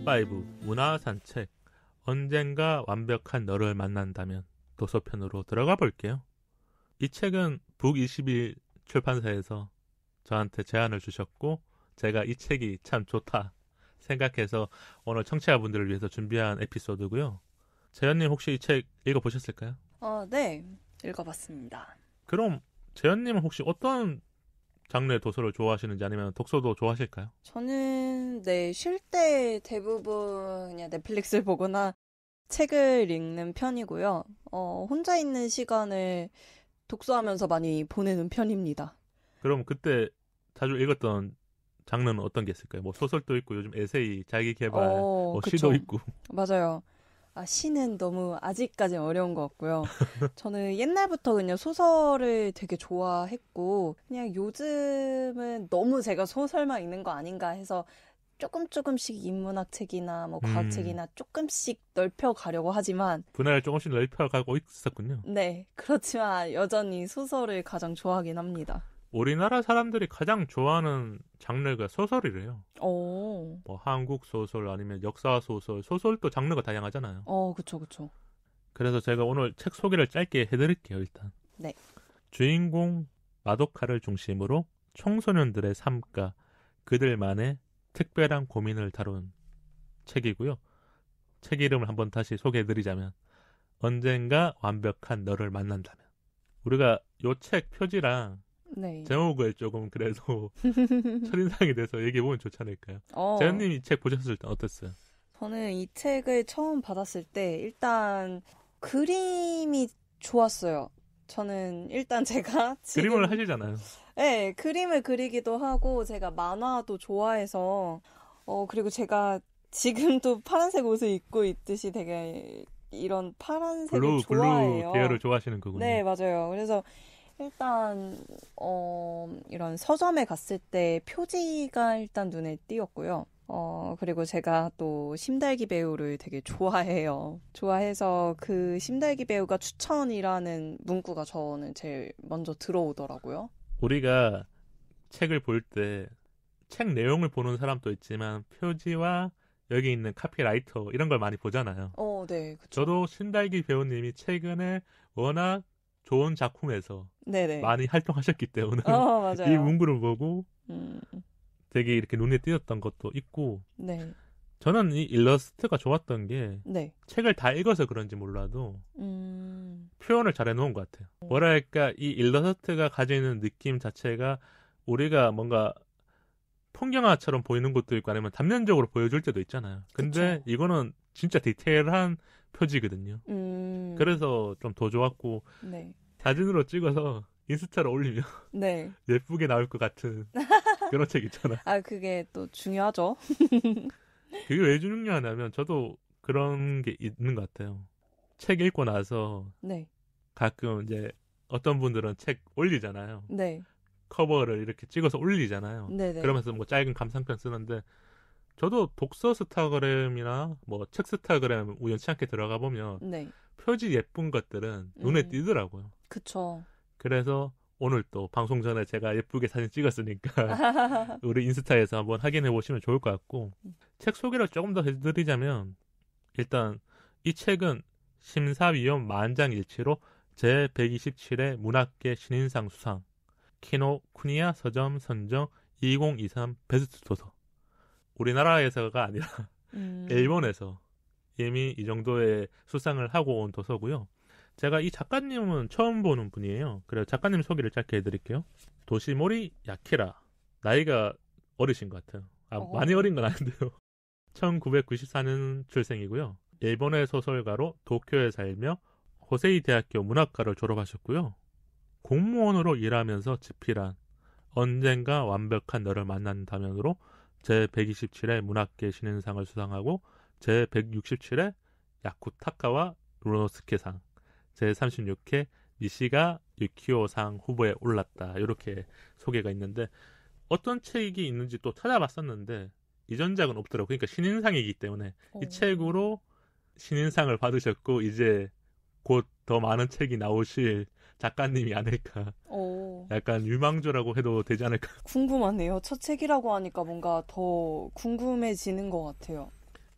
탑5 문화산책 언젠가 완벽한 너를 만난다면 도서편으로 들어가 볼게요. 이 책은 북21 출판사에서 저한테 제안을 주셨고 제가 이 책이 참 좋다 생각해서 오늘 청취자분들을 위해서 준비한 에피소드고요. 재현님 혹시 이 책 읽어보셨을까요? 네. 읽어봤습니다. 그럼 재현님은 혹시 어떤 장르의 도서를 좋아하시는지 아니면 독서도 좋아하실까요? 저는 쉴 때 대부분 그냥 넷플릭스를 보거나 책을 읽는 편이고요. 혼자 있는 시간을 독서하면서 많이 보내는 편입니다. 그럼 그때 자주 읽었던 장르는 어떤 게 있을까요? 뭐 소설도 있고 요즘 에세이, 자기계발, 뭐 그쵸. 시도 있고. 맞아요. 시는 너무 아직까지 어려운 것 같고요. 저는 옛날부터 그냥 소설을 되게 좋아했고 그냥 요즘은 너무 제가 소설만 읽는 거 아닌가 해서 조금씩 인문학 책이나 뭐 과학 책이나 조금씩 넓혀가려고 하지만 분야를 조금씩 넓혀가고 있었군요. 네, 그렇지만 여전히 소설을 가장 좋아하긴 합니다. 우리나라 사람들이 가장 좋아하는 장르가 소설이래요. 오, 뭐 한국 소설 아니면 역사 소설, 소설도 장르가 다양하잖아요. 그쵸. 그래서 제가 오늘 책 소개를 짧게 해드릴게요, 일단. 네. 주인공 마도카를 중심으로 청소년들의 삶과 그들만의 특별한 고민을 다룬 책이고요. 책 이름을 한번 다시 소개해드리자면 언젠가 완벽한 너를 만난다면. 우리가 요 책 표지랑 네. 제목을 조금 그래도 첫인상이 돼서 얘기해보면 좋지 않을까요? 재현님 이 책 보셨을 때 어땠어요? 저는 이 책을 처음 받았을 때 일단 그림이 좋았어요. 저는 일단 제가 지금 그림을 하시잖아요. 네, 그림을 그리기도 하고 제가 만화도 좋아해서 그리고 제가 지금도 파란색 옷을 입고 있듯이 되게 이런 파란색을 좋아해요. 블루 계열을 좋아하시는 거군요. 네, 맞아요. 그래서 일단 이런 서점에 갔을 때 표지가 일단 눈에 띄었고요. 그리고 제가 또 심달기 배우를 되게 좋아해요. 좋아해서 그 심달기 배우가 추천이라는 문구가 저는 제일 먼저 들어오더라고요. 우리가 책을 볼 때 책 내용을 보는 사람도 있지만 표지와 여기 있는 카피라이터 이런 걸 많이 보잖아요. 네, 그쵸. 저도 신달기 배우님이 최근에 워낙 좋은 작품에서 네네. 많이 활동하셨기 때문에 맞아요. 이 문구를 보고 음, 되게 이렇게 눈에 띄었던 것도 있고 네. 저는 이 일러스트가 좋았던 게 네. 책을 다 읽어서 그런지 몰라도 표현을 잘 해놓은 것 같아요. 뭐랄까 이 일러스트가 가지는 느낌 자체가 우리가 뭔가 풍경화처럼 보이는 것도 있고 아니면 단면적으로 보여줄 때도 있잖아요. 근데 그쵸. 이거는 진짜 디테일한 표지거든요. 그래서 좀 더 좋았고 네. 사진으로 찍어서 인스타로 올리면 네. 예쁘게 나올 것 같은 그런 책 있잖아요. 그게 또 중요하죠. 그게 왜 중요하냐면 저도 그런 게 있는 것 같아요. 책 읽고 나서 네. 가끔 이제 어떤 분들은 책 올리잖아요. 네. 커버를 이렇게 찍어서 올리잖아요. 네네. 그러면서 뭐 짧은 감상편 쓰는데 저도 독서 스타그램이나 뭐 책 스타그램 우연치 않게 들어가 보면 네. 표지 예쁜 것들은 눈에 띄더라고요. 그쵸. 그래서 오늘 또 방송 전에 제가 예쁘게 사진 찍었으니까 우리 인스타에서 한번 확인해 보시면 좋을 것 같고 책 소개를 조금 더 해드리자면 일단 이 책은 심사위원 만장일치로 제127회 문학계 신인상 수상 키노쿠니야 서점 선정 2023 베스트 도서. 우리나라에서가 아니라 일본에서 이미 이 정도의 수상을 하고 온 도서고요. 제가 이 작가님은 처음 보는 분이에요. 그래서 작가님 소개를 짧게 해드릴게요. 도시모리 야키라. 나이가 어리신 것 같아요. 많이 어린 건 아닌데요. 1994년 출생이고요. 일본의 소설가로 도쿄에 살며 호세이 대학교 문학과를 졸업하셨고요. 공무원으로 일하면서 집필한 언젠가 완벽한 너를 만난다면으로 제127회 문학계 신인상을 수상하고 제167회 야쿠타카와 루노스케상 제36회 미시가 유키오상 후보에 올랐다. 이렇게 소개가 있는데 어떤 책이 있는지 또 찾아봤었는데 이전작은 없더라고요. 그러니까 신인상이기 때문에 이 책으로 신인상을 받으셨고 이제 곧 더 많은 책이 나오실 작가님이 아닐까. 약간 유망주라고 해도 되지 않을까. 궁금하네요. 첫 책이라고 하니까 뭔가 더 궁금해지는 것 같아요.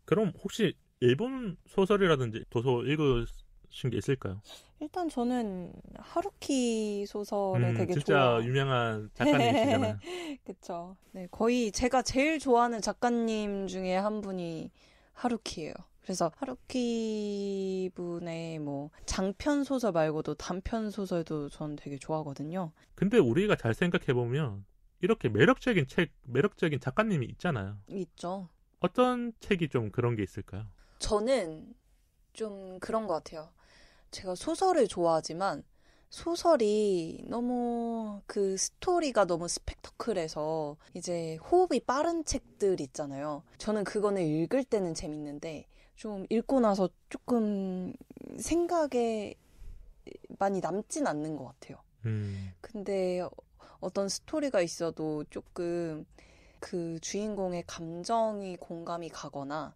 그럼 혹시 일본 소설이라든지 도서 읽으신 게 있을까요? 일단 저는 하루키 소설을 되게 진짜 유명한 작가님이시잖아요. 그쵸. 네, 거의 제가 제일 좋아하는 작가님 중에 한 분이 하루키예요. 그래서 하루키 분의 뭐 장편 소설 말고도 단편 소설도 전 되게 좋아하거든요. 근데 우리가 잘 생각해보면 이렇게 매력적인 작가님이 있잖아요. 있죠. 어떤 책이 좀 그런 게 있을까요? 저는 좀 그런 것 같아요. 제가 소설을 좋아하지만 소설이 너무 그 스토리가 너무 스펙터클해서 이제 호흡이 빠른 책들 있잖아요. 저는 그거는 읽을 때는 재밌는데 좀 읽고 나서 조금 생각에 많이 남진 않는 것 같아요. 근데 어떤 스토리가 있어도 조금 그 주인공의 감정이 공감이 가거나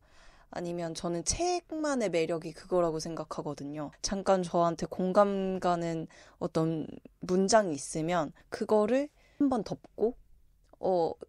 아니면 저는 책만의 매력이 그거라고 생각하거든요. 잠깐 저한테 공감 가는 어떤 문장이 있으면 그거를 한번 덮고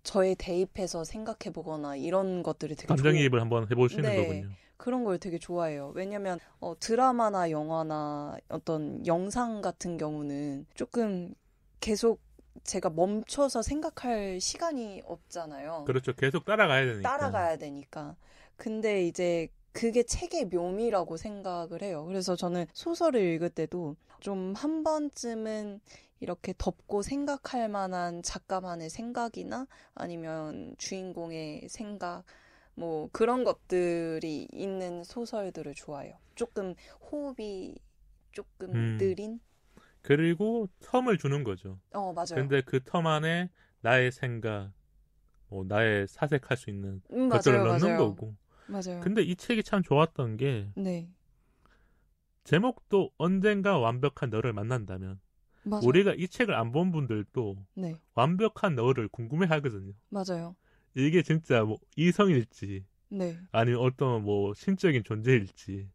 저에 대입해서 생각해보거나 이런 것들이 되게 감정이입을 한번 해보시는 네, 거군요. 그런 걸 되게 좋아해요. 왜냐면 드라마나 영화나 어떤 영상 같은 경우는 조금 계속 제가 멈춰서 생각할 시간이 없잖아요. 그렇죠. 계속 따라가야 되니까. 근데 이제 그게 책의 묘미라고 생각을 해요. 그래서 저는 소설을 읽을 때도 좀 한 번쯤은 이렇게 덮고 생각할 만한 작가만의 생각이나 아니면 주인공의 생각, 뭐 그런 것들이 있는 소설들을 좋아해요. 조금 호흡이 조금 느린? 그리고 텀을 주는 거죠. 맞아요. 근데 그 텀 안에 나의 생각, 나의 사색할 수 있는 것들을 넣는 거고. 맞아요. 근데 이 책이 참 좋았던 게 네. 제목도 언젠가 완벽한 너를 만난다면 맞아요. 우리가 이 책을 안 본 분들도 네. 완벽한 너를 궁금해 하거든요. 맞아요. 이게 진짜 뭐 이성일지 네. 아니면 어떤 뭐 신적인 존재일지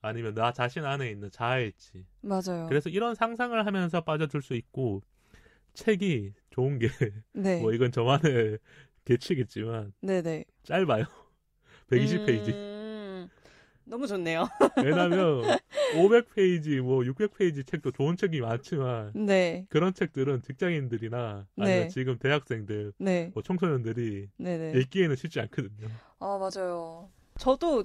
아니면 나 자신 안에 있는 자아일지. 맞아요. 그래서 이런 상상을 하면서 빠져들 수 있고 책이 좋은 게 네. 뭐 이건 저만의 계치겠지만 네네. 짧아요. 120페이지. 너무 좋네요. 왜냐면 500페이지, 뭐 600페이지 책도 좋은 책이 많지만 네. 그런 책들은 직장인들이나 아니면 지금 대학생들, 뭐 청소년들이 읽기에는 쉽지 않거든요. 아, 맞아요. 저도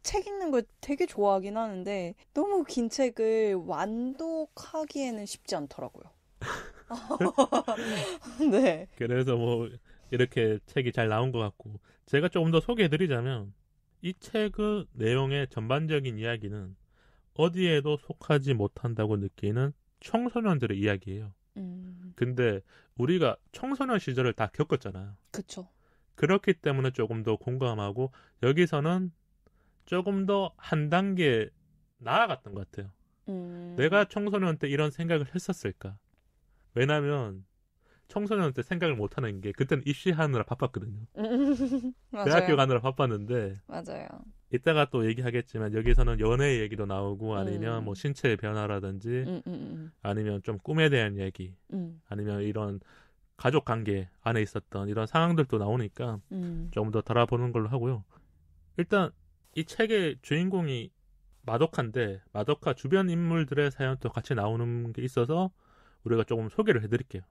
책 읽는 걸 되게 좋아하긴 하는데 너무 긴 책을 완독하기에는 쉽지 않더라고요. 네. 그래서 뭐 이렇게 책이 잘 나온 것 같고 제가 조금 더 소개해드리자면 이 책의 내용의 전반적인 이야기는 어디에도 속하지 못한다고 느끼는 청소년들의 이야기예요. 근데 우리가 청소년 시절을 다 겪었잖아요. 그쵸. 그렇기 때문에 조금 더 공감하고 여기서는 조금 더 한 단계 나아갔던 것 같아요. 내가 청소년 때 이런 생각을 했었을까? 왜냐면 청소년 때 생각을 못하는 게 그때는 입시하느라 바빴거든요. 대학교 가느라 바빴는데 맞아요. 이따가 또 얘기하겠지만 여기서는 연애 얘기도 나오고 아니면 뭐 신체의 변화라든지 아니면 좀 꿈에 대한 얘기 아니면 이런 가족 관계 안에 있었던 이런 상황들도 나오니까 조금 더 달아보는 걸로 하고요. 일단 이 책의 주인공이 마도카인데 마도카 주변 인물들의 사연도 같이 나오는 게 있어서 우리가 조금 소개를 해드릴게요.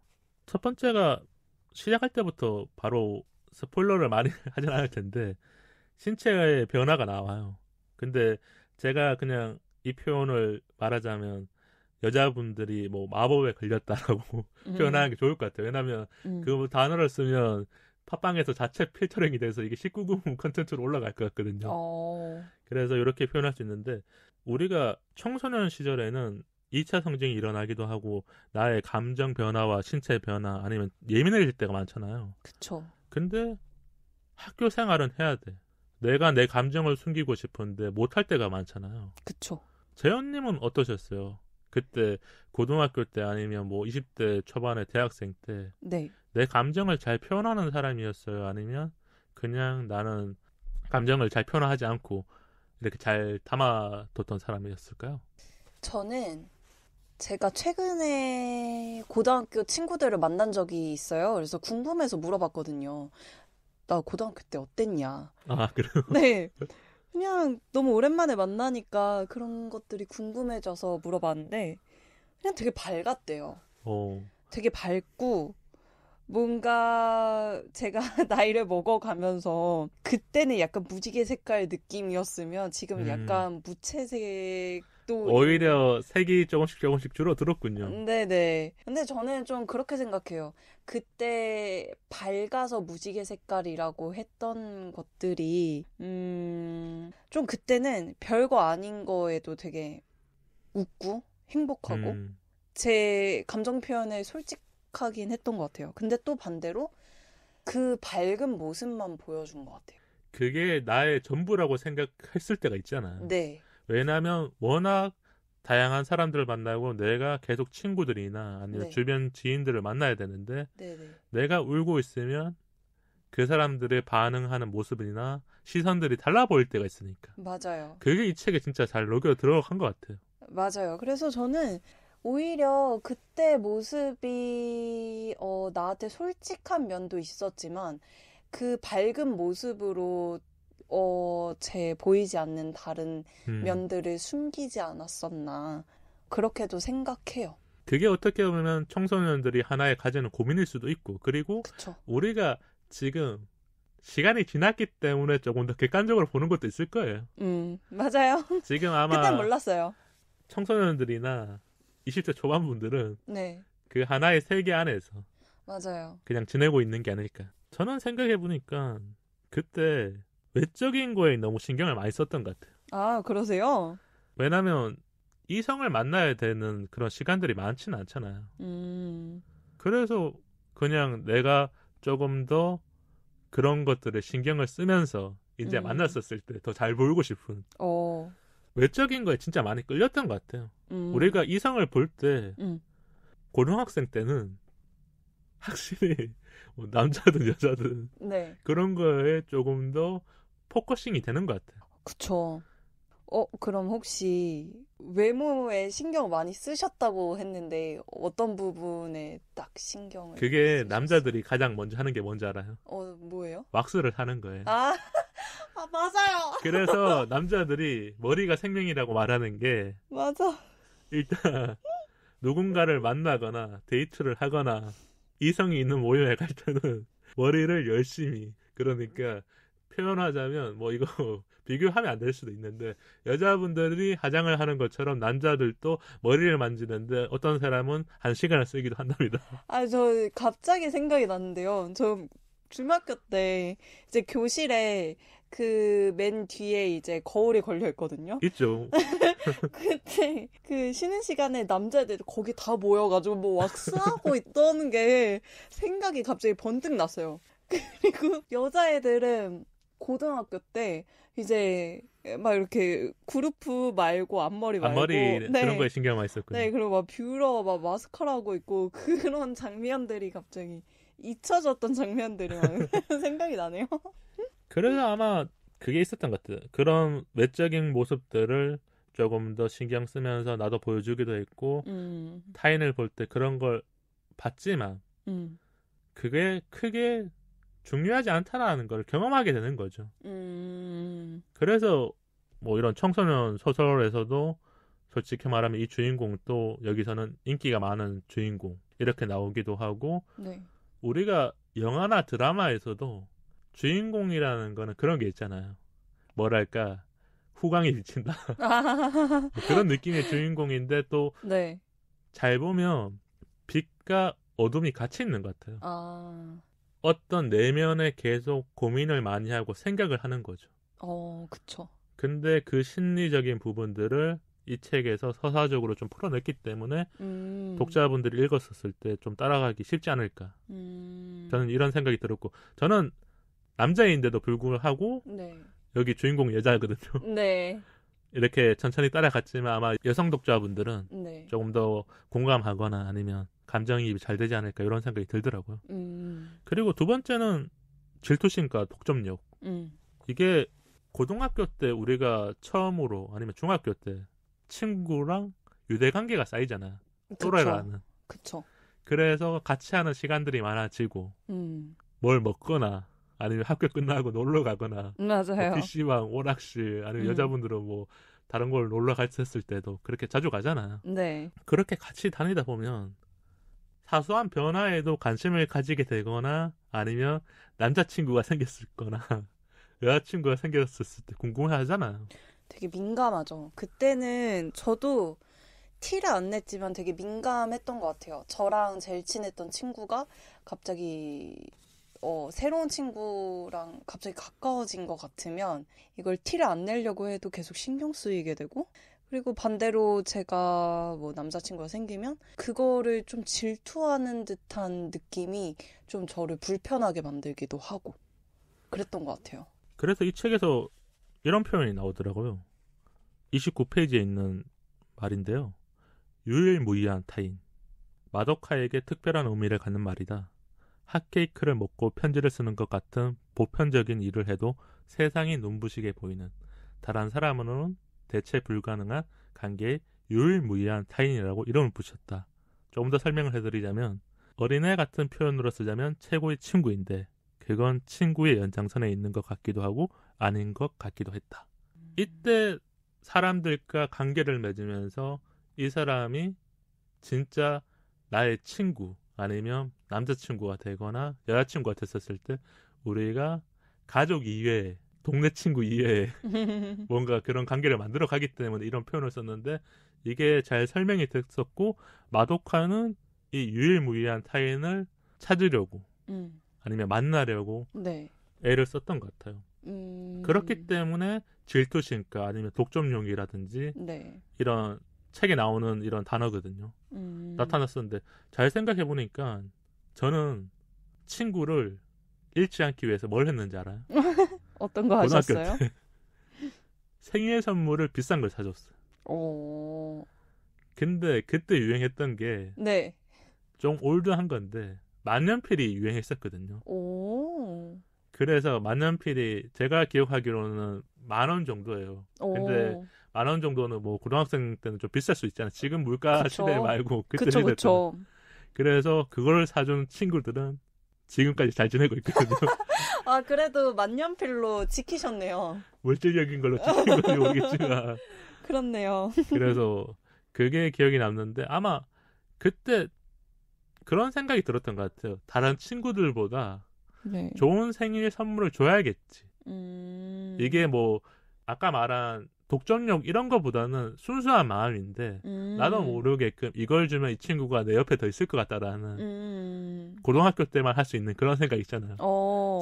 첫 번째가 시작할 때부터 바로 스포일러를 많이 하진 않을 텐데 신체의 변화가 나와요. 근데 제가 그냥 이 표현을 말하자면 여자분들이 뭐 마법에 걸렸다라고 표현하는 게 좋을 것 같아요. 왜냐하면 그 단어를 쓰면 팟빵에서 자체 필터링이 돼서 이게 19금 컨텐츠로 올라갈 것 같거든요. 그래서 이렇게 표현할 수 있는데 우리가 청소년 시절에는 2차 성징이 일어나기도 하고 나의 감정 변화와 신체 변화 아니면 예민해질 때가 많잖아요. 그쵸. 근데 학교 생활은 해야 돼. 내가 내 감정을 숨기고 싶은데 못할 때가 많잖아요. 그쵸. 재현님은 어떠셨어요? 그때 고등학교 때 아니면 뭐 20대 초반에 대학생 때 내 감정을 잘 표현하는 사람이었어요? 아니면 그냥 나는 감정을 잘 표현하지 않고 이렇게 잘 담아뒀던 사람이었을까요? 저는 제가 최근에 고등학교 친구들을 만난 적이 있어요. 그래서 궁금해서 물어봤거든요. 나 고등학교 때 어땠냐. 아, 그래요? 네. 그냥 너무 오랜만에 만나니까 그런 것들이 궁금해져서 물어봤는데 그냥 되게 밝았대요. 되게 밝고 뭔가 제가 나이를 먹어가면서 그때는 약간 무지개 색깔 느낌이었으면 지금 약간 무채색도 오히려 색이 조금씩 줄어들었군요. 네네. 근데 저는 좀 그렇게 생각해요. 그때 밝아서 무지개 색깔이라고 했던 것들이 좀 그때는 별거 아닌 거에도 되게 웃고 행복하고 제 감정 표현에 솔직하긴 했던 것 같아요. 근데 또 반대로 그 밝은 모습만 보여준 것 같아요. 그게 나의 전부라고 생각했을 때가 있잖아요. 네. 왜냐하면 워낙 다양한 사람들을 만나고 내가 계속 친구들이나 아니면 네. 주변 지인들을 만나야 되는데 네네. 내가 울고 있으면 그 사람들의 반응하는 모습이나 시선들이 달라 보일 때가 있으니까. 맞아요. 그게 이 책에 진짜 잘 녹여 들어간 것 같아요. 맞아요. 그래서 저는 오히려 그때 모습이 나한테 솔직한 면도 있었지만 그 밝은 모습으로 제 보이지 않는 다른 면들을 숨기지 않았었나 그렇게도 생각해요. 그게 어떻게 보면 청소년들이 하나의 가지는 고민일 수도 있고 그리고 그쵸. 우리가 지금 시간이 지났기 때문에 조금 더 객관적으로 보는 것도 있을 거예요. 맞아요. 지금 아마 그땐 몰랐어요. 청소년들이나 20대 초반분들은 네. 그 하나의 세계 안에서 맞아요. 그냥 지내고 있는 게 아닐까. 저는 생각해보니까 그때 외적인 거에 너무 신경을 많이 썼던 것 같아요. 아, 그러세요? 왜냐면 이성을 만나야 되는 그런 시간들이 많지는 않잖아요. 그래서 그냥 내가 조금 더 그런 것들에 신경을 쓰면서 이제 만났었을 때 더 잘 보이고 싶은 외적인 거에 진짜 많이 끌렸던 것 같아요. 우리가 이성을 볼 때 고등학생 때는 확실히 뭐 남자든 여자든 네. 그런 거에 조금 더 포커싱이 되는 것 같아요. 그쵸. 그럼 혹시 외모에 신경 많이 쓰셨다고 했는데 어떤 부분에 딱 신경을 그게 쓰셨어요? 남자들이 가장 먼저 하는 게 뭔지 알아요? 뭐예요? 왁스를 하는 거예요. 아, 맞아요. 그래서 남자들이 머리가 생명이라고 말하는 게 맞아. 일단 누군가를 만나거나 데이트를 하거나 이성이 있는 모임에 갈 때는 머리를 열심히 그러니까 표현하자면 뭐 이거 비교하면 안 될 수도 있는데 여자분들이 화장을 하는 것처럼 남자들도 머리를 만지는데 어떤 사람은 1시간을 쓰기도 한답니다. 저 갑자기 생각이 났는데요. 저 중학교 때 이제 교실에 그 맨 뒤에 이제 거울이 걸려 있거든요. 있죠. 그때 그 쉬는 시간에 남자애들 거기 다 모여가지고 뭐 왁스하고 있다는 게 생각이 갑자기 번뜩 났어요. 그리고 여자애들은 고등학교 때 이제 막 이렇게 그루프 말고 앞머리 말고 앞머리 그런 거에 신경 많이 썼군요. 네, 그리고 막 뷰러 막 마스카라 하고 있고 그런 장면들이 갑자기 잊혀졌던 장면들이 막 생각이 나네요. 그래서 아마 그게 있었던 것 같아요. 그런 외적인 모습들을 조금 더 신경 쓰면서 나도 보여주기도 했고 타인을 볼 때 그런 걸 봤지만 그게 크게 중요하지 않다라는 걸 경험하게 되는 거죠. 그래서 뭐 이런 청소년 소설에서도 솔직히 말하면 이 주인공도 여기서는 인기가 많은 주인공 이렇게 나오기도 하고 네. 우리가 영화나 드라마에서도 주인공이라는 거는 그런 게 있잖아요. 뭐랄까 후광이 비친다. 뭐 그런 느낌의 주인공인데 또 잘 보면 빛과 어둠이 같이 있는 것 같아요. 어떤 내면에 계속 고민을 많이 하고 생각을 하는 거죠. 그쵸. 근데 그 심리적인 부분들을 이 책에서 서사적으로 좀 풀어냈기 때문에 독자분들이 읽었을 때 좀 따라가기 쉽지 않을까. 저는 이런 생각이 들었고 저는 남자인데도 불구하고 여기 주인공 여자거든요. 네. 이렇게 천천히 따라갔지만 아마 여성 독자분들은 조금 더 공감하거나 아니면 감정이입이 잘 되지 않을까 이런 생각이 들더라고요. 그리고 두 번째는 질투심과 독점력. 이게 고등학교 때 우리가 처음으로 아니면 중학교 때 친구랑 유대관계가 쌓이잖아요. 또래라는. 그쵸. 그래서 같이 하는 시간들이 많아지고 뭘 먹거나 아니면 학교 끝나고 놀러 가거나 맞아요. 뭐 PC방, 오락실 아니면 여자분들은 뭐 다른 걸 놀러 갔을 때도 그렇게 자주 가잖아요. 네. 그렇게 같이 다니다 보면 사소한 변화에도 관심을 가지게 되거나 아니면 남자친구가 생겼을 거나 여자친구가 생겼을 때 궁금해하잖아요. 되게 민감하죠. 그때는 저도 티를 안 냈지만 되게 민감했던 것 같아요. 저랑 제일 친했던 친구가 갑자기 새로운 친구랑 갑자기 가까워진 것 같으면 이걸 티를 안 내려고 해도 계속 신경 쓰이게 되고, 그리고 반대로 제가 뭐 남자친구가 생기면 그거를 좀 질투하는 듯한 느낌이 좀 저를 불편하게 만들기도 하고 그랬던 것 같아요. 그래서 이 책에서 이런 표현이 나오더라고요. 29페이지에 있는 말인데요. 유일무이한 타인. 마도카에게 특별한 의미를 갖는 말이다. 핫케이크를 먹고 편지를 쓰는 것 같은 보편적인 일을 해도 세상이 눈부시게 보이는 다른 사람으로는 대체 불가능한 관계의 유일무이한 타인이라고 이름을 붙였다. 조금 더 설명을 해드리자면 어린애 같은 표현으로 쓰자면 최고의 친구인데 그건 친구의 연장선에 있는 것 같기도 하고 아닌 것 같기도 했다. 이때 사람들과 관계를 맺으면서 이 사람이 진짜 나의 친구 아니면 남자친구가 되거나 여자친구가 됐었을 때 우리가 가족 이외에 동네 친구 이외에 뭔가 그런 관계를 만들어 가기 때문에 이런 표현을 썼는데 이게 잘 설명이 됐었고 마도카는 이 유일무이한 타인을 찾으려고 아니면 만나려고 네. 애를 썼던 것 같아요. 그렇기 때문에 질투심가 아니면 독점용이라든지 네. 이런 책에 나오는 이런 단어거든요. 나타났었는데 잘 생각해 보니까 저는 친구를 잃지 않기 위해서 뭘 했는지 알아요? 어떤 거 고등학교 하셨어요? 때 생일 선물을 비싼 걸 사줬어요. 오. 근데 그때 유행했던 게 네. 좀 올드한 건데 만년필이 유행했었거든요. 오. 그래서 만년필이 제가 기억하기로는 10,000원 정도예요. 근데 오. 10,000원 정도는 뭐 고등학생 때는 좀 비쌀 수 있잖아요. 지금 물가 그쵸. 시대 말고 그때 그쵸, 시대 때는. 그쵸. 그래서 그걸 사준 친구들은 지금까지 잘 지내고 있거든요. 아, 그래도 만년필로 지키셨네요. 물질적인 걸로 지킨 건지 모르겠지만. 그렇네요. 그래서 그게 기억이 남는데 아마 그때 그런 생각이 들었던 것 같아요. 다른 친구들보다 네. 좋은 생일 선물을 줘야겠지. 이게 뭐 아까 말한 독점력 이런 거보다는 순수한 마음인데 나도 모르게끔 이걸 주면 이 친구가 내 옆에 더 있을 것 같다라는 고등학교 때만 할 수 있는 그런 생각 있잖아요.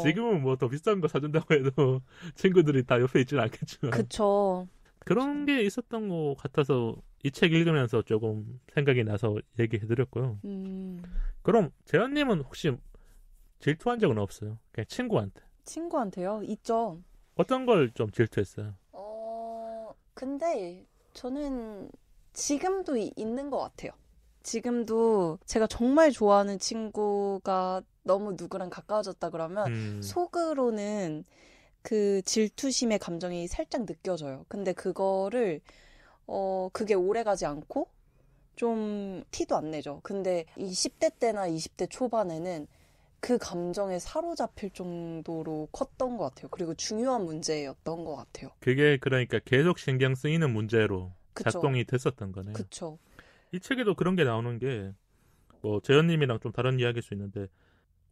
지금은 뭐 더 비싼 거 사준다고 해도 친구들이 다 옆에 있지는 않겠지만 그쵸. 그런 게 있었던 것 같아서 이 책 읽으면서 조금 생각이 나서 얘기해드렸고요. 그럼 재현님은 혹시 질투한 적은 없어요? 그냥 친구한테. 친구한테요? 있죠. 어떤 걸 좀 질투했어요? 근데 저는 지금도 있는 것 같아요. 지금도 제가 정말 좋아하는 친구가 너무 누구랑 가까워졌다 그러면 속으로는 그 질투심의 감정이 살짝 느껴져요. 근데 그거를 그게 오래가지 않고 좀 티도 안 내죠. 근데 이 10대 때나 20대 초반에는 그 감정에 사로잡힐 정도로 컸던 것 같아요. 그리고 중요한 문제였던 것 같아요. 그게 그러니까 계속 신경 쓰이는 문제로 그쵸. 작동이 됐었던 거네요. 그쵸. 이 책에도 그런 게 나오는 게 뭐 재현님이랑 좀 다른 이야기일 수 있는데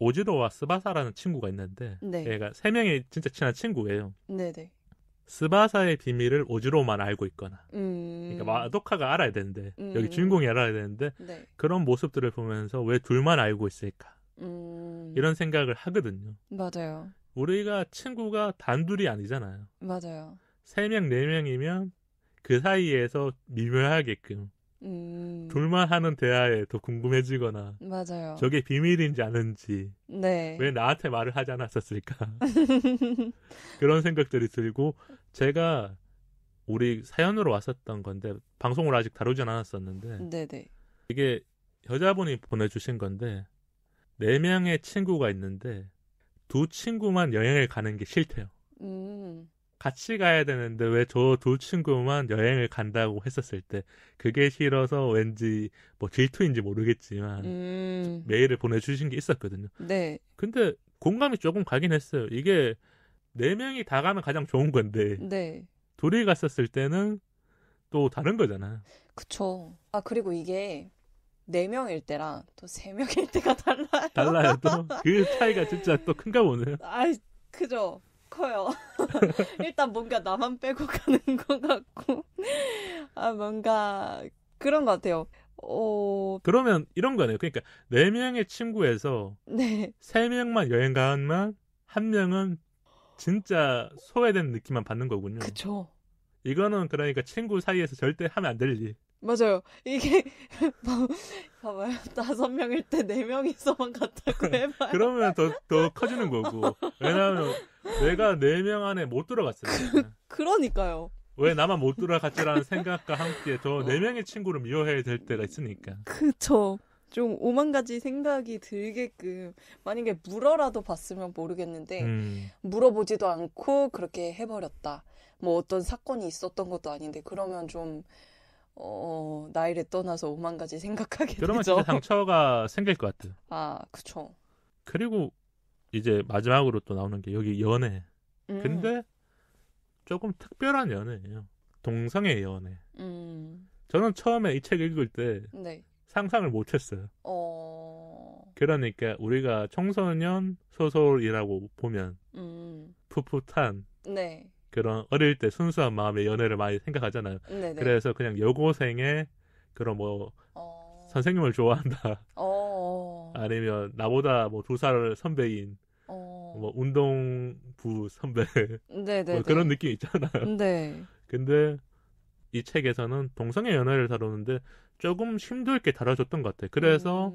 오지로와 스바사라는 친구가 있는데 네. 얘가 3명이 진짜 친한 친구예요. 네네. 스바사의 비밀을 오지로만 알고 있거나 그러니까 마도카가 알아야 되는데 여기 주인공이 알아야 되는데 네. 그런 모습들을 보면서 왜 둘만 알고 있을까 이런 생각을 하거든요. 맞아요. 우리가 친구가 단둘이 아니잖아요. 맞아요. 3명, 4명이면 그 사이에서 미묘하게끔 둘만 하는 대화에 더 궁금해지거나 맞아요. 저게 비밀인지 아는지 네. 왜 나한테 말을 하지 않았었을까 그런 생각들이 들고 제가 우리 사연으로 왔었던 건데 방송을 아직 다루진 않았었는데 네네. 이게 여자분이 보내주신 건데 4명의 친구가 있는데 2 친구만 여행을 가는 게 싫대요. 같이 가야 되는데 왜 저 2 친구만 여행을 간다고 했었을 때 그게 싫어서 왠지 뭐 질투인지 모르겠지만 메일을 보내주신 게 있었거든요. 네. 근데 공감이 조금 가긴 했어요. 이게 4명이 다 가면 가장 좋은 건데 네. 둘이 갔었을 때는 또 다른 거잖아. 그쵸. 아, 그리고 이게 4명일 때랑 또 3명일 때가 달라요. 달라요 또. 그 차이가 진짜 또 큰가 보네요. 아이, 그죠. 커요. 일단 뭔가 나만 빼고 가는 것 같고. 아, 뭔가 그런 것 같아요. 그러면 이런 거네요. 그러니까 4명의 친구에서 네. 3명만 여행 가면 1명은 진짜 소외된 느낌만 받는 거군요. 그쵸. 이거는 그러니까 친구 사이에서 절대 하면 안 될 일. 맞아요. 이게, 봐봐요. 5명일 때 4명이서만 갔다고 해봐요. 그러면 더 커지는 거고. 왜냐하면 내가 4명 안에 못 들어갔어요. 그러니까요. 왜 나만 못 들어갔지라는 생각과 함께 더 4명의 친구를 미워해야 될 때가 있으니까. 그쵸. 좀 오만 가지 생각이 들게끔 만약에 물어라도 봤으면 모르겠는데 물어보지도 않고 그렇게 해버렸다. 뭐 어떤 사건이 있었던 것도 아닌데 그러면 좀 나이를 떠나서 오만 가지 생각하게 그러면 되죠. 진짜 상처가 생길 것 같아요. 아, 그쵸. 그리고 이제 마지막으로 또 나오는 게 여기 연애. 근데 조금 특별한 연애예요. 동성애 연애. 저는 처음에 이 책 읽을 때 네. 상상을 못했어요. 그러니까 우리가 청소년 소설이라고 보면 풋풋한 네. 그런 어릴 때 순수한 마음의 연애를 많이 생각하잖아요. 네네. 그래서 그냥 여고생의 그런 뭐 선생님을 좋아한다. 아니면 나보다 뭐 2살 선배인 뭐 운동부 선배 네네. 뭐 그런 느낌 있잖아요. 네. 근데 이 책에서는 동성애 연애를 다루는데 조금 심도 있게 다뤄줬던 것 같아요. 그래서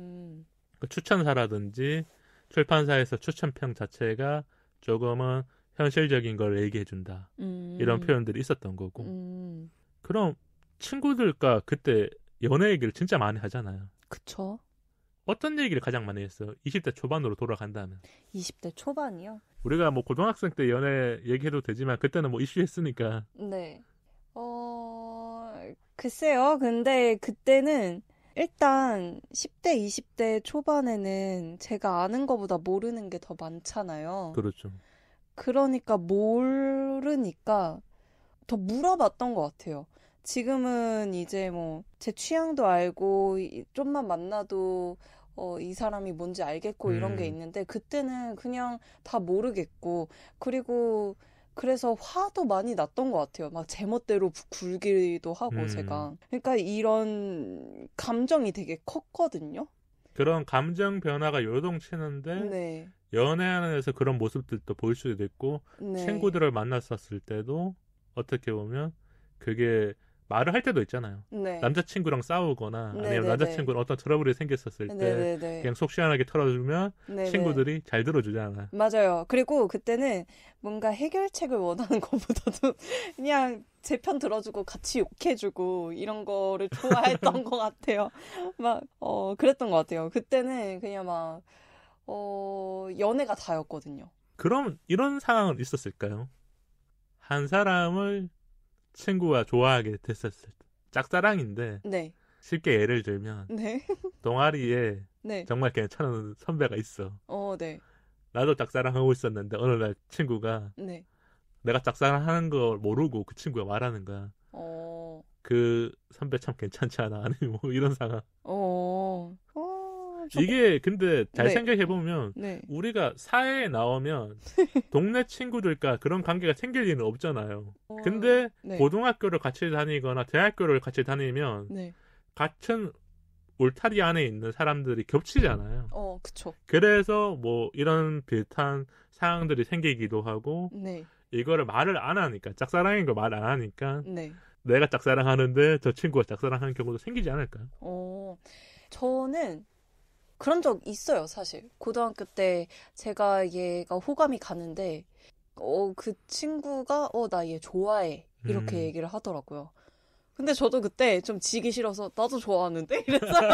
그 추천사라든지 출판사에서 추천평 자체가 조금은 현실적인 걸 얘기해준다. 이런 표현들이 있었던 거고. 그럼 친구들과 그때 연애 얘기를 진짜 많이 하잖아요. 그쵸. 어떤 얘기를 가장 많이 했어요? 20대 초반으로 돌아간다면. 20대 초반이요? 우리가 뭐 고등학생 때 연애 얘기해도 되지만 그때는 뭐 이슈 했으니까. 네. 글쎄요. 근데 그때는 일단 10대, 20대 초반에는 제가 아는 것보다 모르는 게 더 많잖아요. 그렇죠. 그러니까 모르니까 더 물어봤던 것 같아요. 지금은 이제 뭐 제 취향도 알고 좀만 만나도 이 사람이 뭔지 알겠고 이런 게 있는데 그때는 그냥 다 모르겠고 그리고 그래서 화도 많이 났던 것 같아요. 막 제멋대로 굴기도 하고 제가. 그러니까 이런 감정이 되게 컸거든요. 그런 감정 변화가 요동치는데 네. 연애하는 데서 그런 모습들도 보일 수도 있고 네. 친구들을 만났었을 때도 어떻게 보면 그게 말을 할 때도 있잖아요. 네. 남자친구랑 싸우거나 네네네. 아니면 남자친구랑 어떤 트러블이 생겼었을 때 네네네. 그냥 속 시원하게 털어주면 네네. 친구들이 잘 들어주잖아요. 맞아요. 그리고 그때는 뭔가 해결책을 원하는 것보다도 그냥 제 편 들어주고 같이 욕해주고 이런 거를 좋아했던 것 같아요. 막 그랬던 것 같아요. 그때는 그냥 막 연애가 다였거든요. 그럼 이런 상황은 있었을까요? 한 사람을 친구가 좋아하게 됐었을 때 짝사랑인데 네. 쉽게 예를 들면 네. 동아리에 네. 정말 괜찮은 선배가 있어. 네. 나도 짝사랑하고 있었는데 어느 날 친구가 네. 내가 짝사랑하는 걸 모르고 그 친구가 말하는 거야. 그 선배 참 괜찮지 않아? 아니 뭐 이런 상황. 이게 근데 잘 네. 생각해보면 네. 우리가 사회에 나오면 동네 친구들과 그런 관계가 생길 일은 없잖아요. 근데 네. 고등학교를 같이 다니거나 대학교를 같이 다니면 네. 같은 울타리 안에 있는 사람들이 겹치잖아요. 그쵸. 그래서 뭐 이런 비슷한 상황들이 생기기도 하고 네. 이거를 말을 안 하니까 짝사랑인 걸 말 안 하니까 네. 내가 짝사랑하는데 저 친구가 짝사랑하는 경우도 생기지 않을까요? 저는 그런 적 있어요, 사실. 고등학교 때 제가 얘가 호감이 가는데 그 친구가 나 얘 좋아해 이렇게 얘기를 하더라고요. 근데 저도 그때 좀 지기 싫어서 나도 좋아하는데 이랬어요.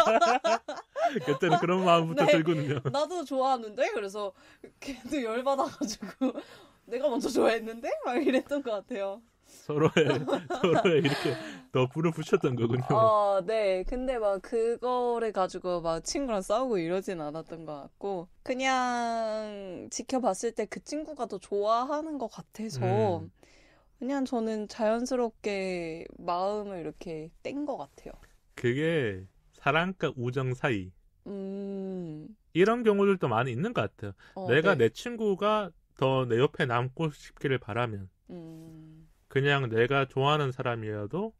그때는 그런 마음부터 네. 들거든요. 나도 좋아하는데 그래서 걔도 열받아가지고 내가 먼저 좋아했는데 막 이랬던 것 같아요. 서로의 서로의 이렇게 더 불을 붙였던 거군요. 네. 근데 막 그거를 가지고 막 친구랑 싸우고 이러진 않았던 것 같고, 그냥 지켜봤을 때 그 친구가 더 좋아하는 것 같아서, 그냥 저는 자연스럽게 마음을 이렇게 뗀 것 같아요. 그게 사랑과 우정 사이. 음, 이런 경우들도 많이 있는 것 같아요. 내가 네. 내 친구가 더 내 옆에 남고 싶기를 바라면 그냥 내가 좋아하는 사람이어도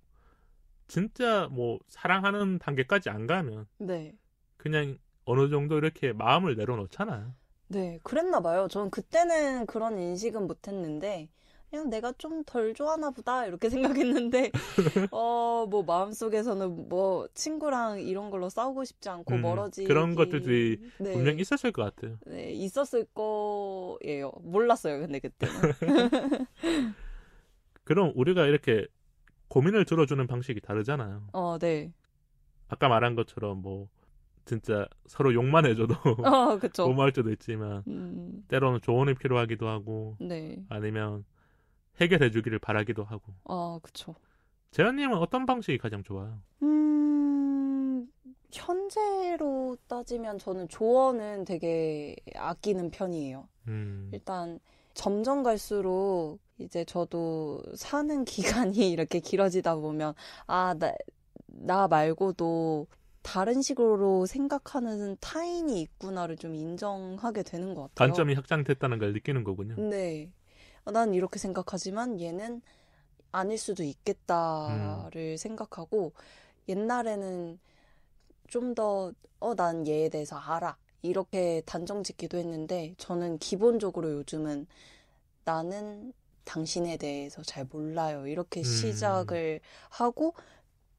진짜 뭐 사랑하는 단계까지 안 가면 네. 그냥 어느 정도 이렇게 마음을 내려놓잖아요. 네, 그랬나 봐요. 전 그때는 그런 인식은 못 했는데, 그냥 내가 좀 덜 좋아하나 보다, 이렇게 생각했는데, 뭐, 마음속에서는 뭐, 친구랑 이런 걸로 싸우고 싶지 않고 그런 것들이 멀어지기, 네, 분명 있었을 것 같아요. 네, 있었을 거예요. 몰랐어요, 근데 그때는. 그럼 우리가 이렇게 고민을 들어주는 방식이 다르잖아요. 네. 아까 말한 것처럼 뭐 진짜 서로 욕만 해줘도 그쵸. 고마울 때도 있지만 때로는 조언이 필요하기도 하고 네. 아니면 해결해 주기를 바라기도 하고. 그쵸. 재현님은 어떤 방식이 가장 좋아요? 현재로 따지면 저는 조언은 되게 아끼는 편이에요. 일단 점점 갈수록 이제 저도 사는 기간이 이렇게 길어지다 보면 나 말고도 다른 식으로 생각하는 타인이 있구나를 좀 인정하게 되는 것 같아요. 관점이 확장됐다는 걸 느끼는 거군요. 네. 난 이렇게 생각하지만 얘는 아닐 수도 있겠다를 생각하고 옛날에는 좀 더 난 얘에 대해서 알아. 이렇게 단정 짓기도 했는데 저는 기본적으로 요즘은 나는 당신에 대해서 잘 몰라요. 이렇게 시작을 하고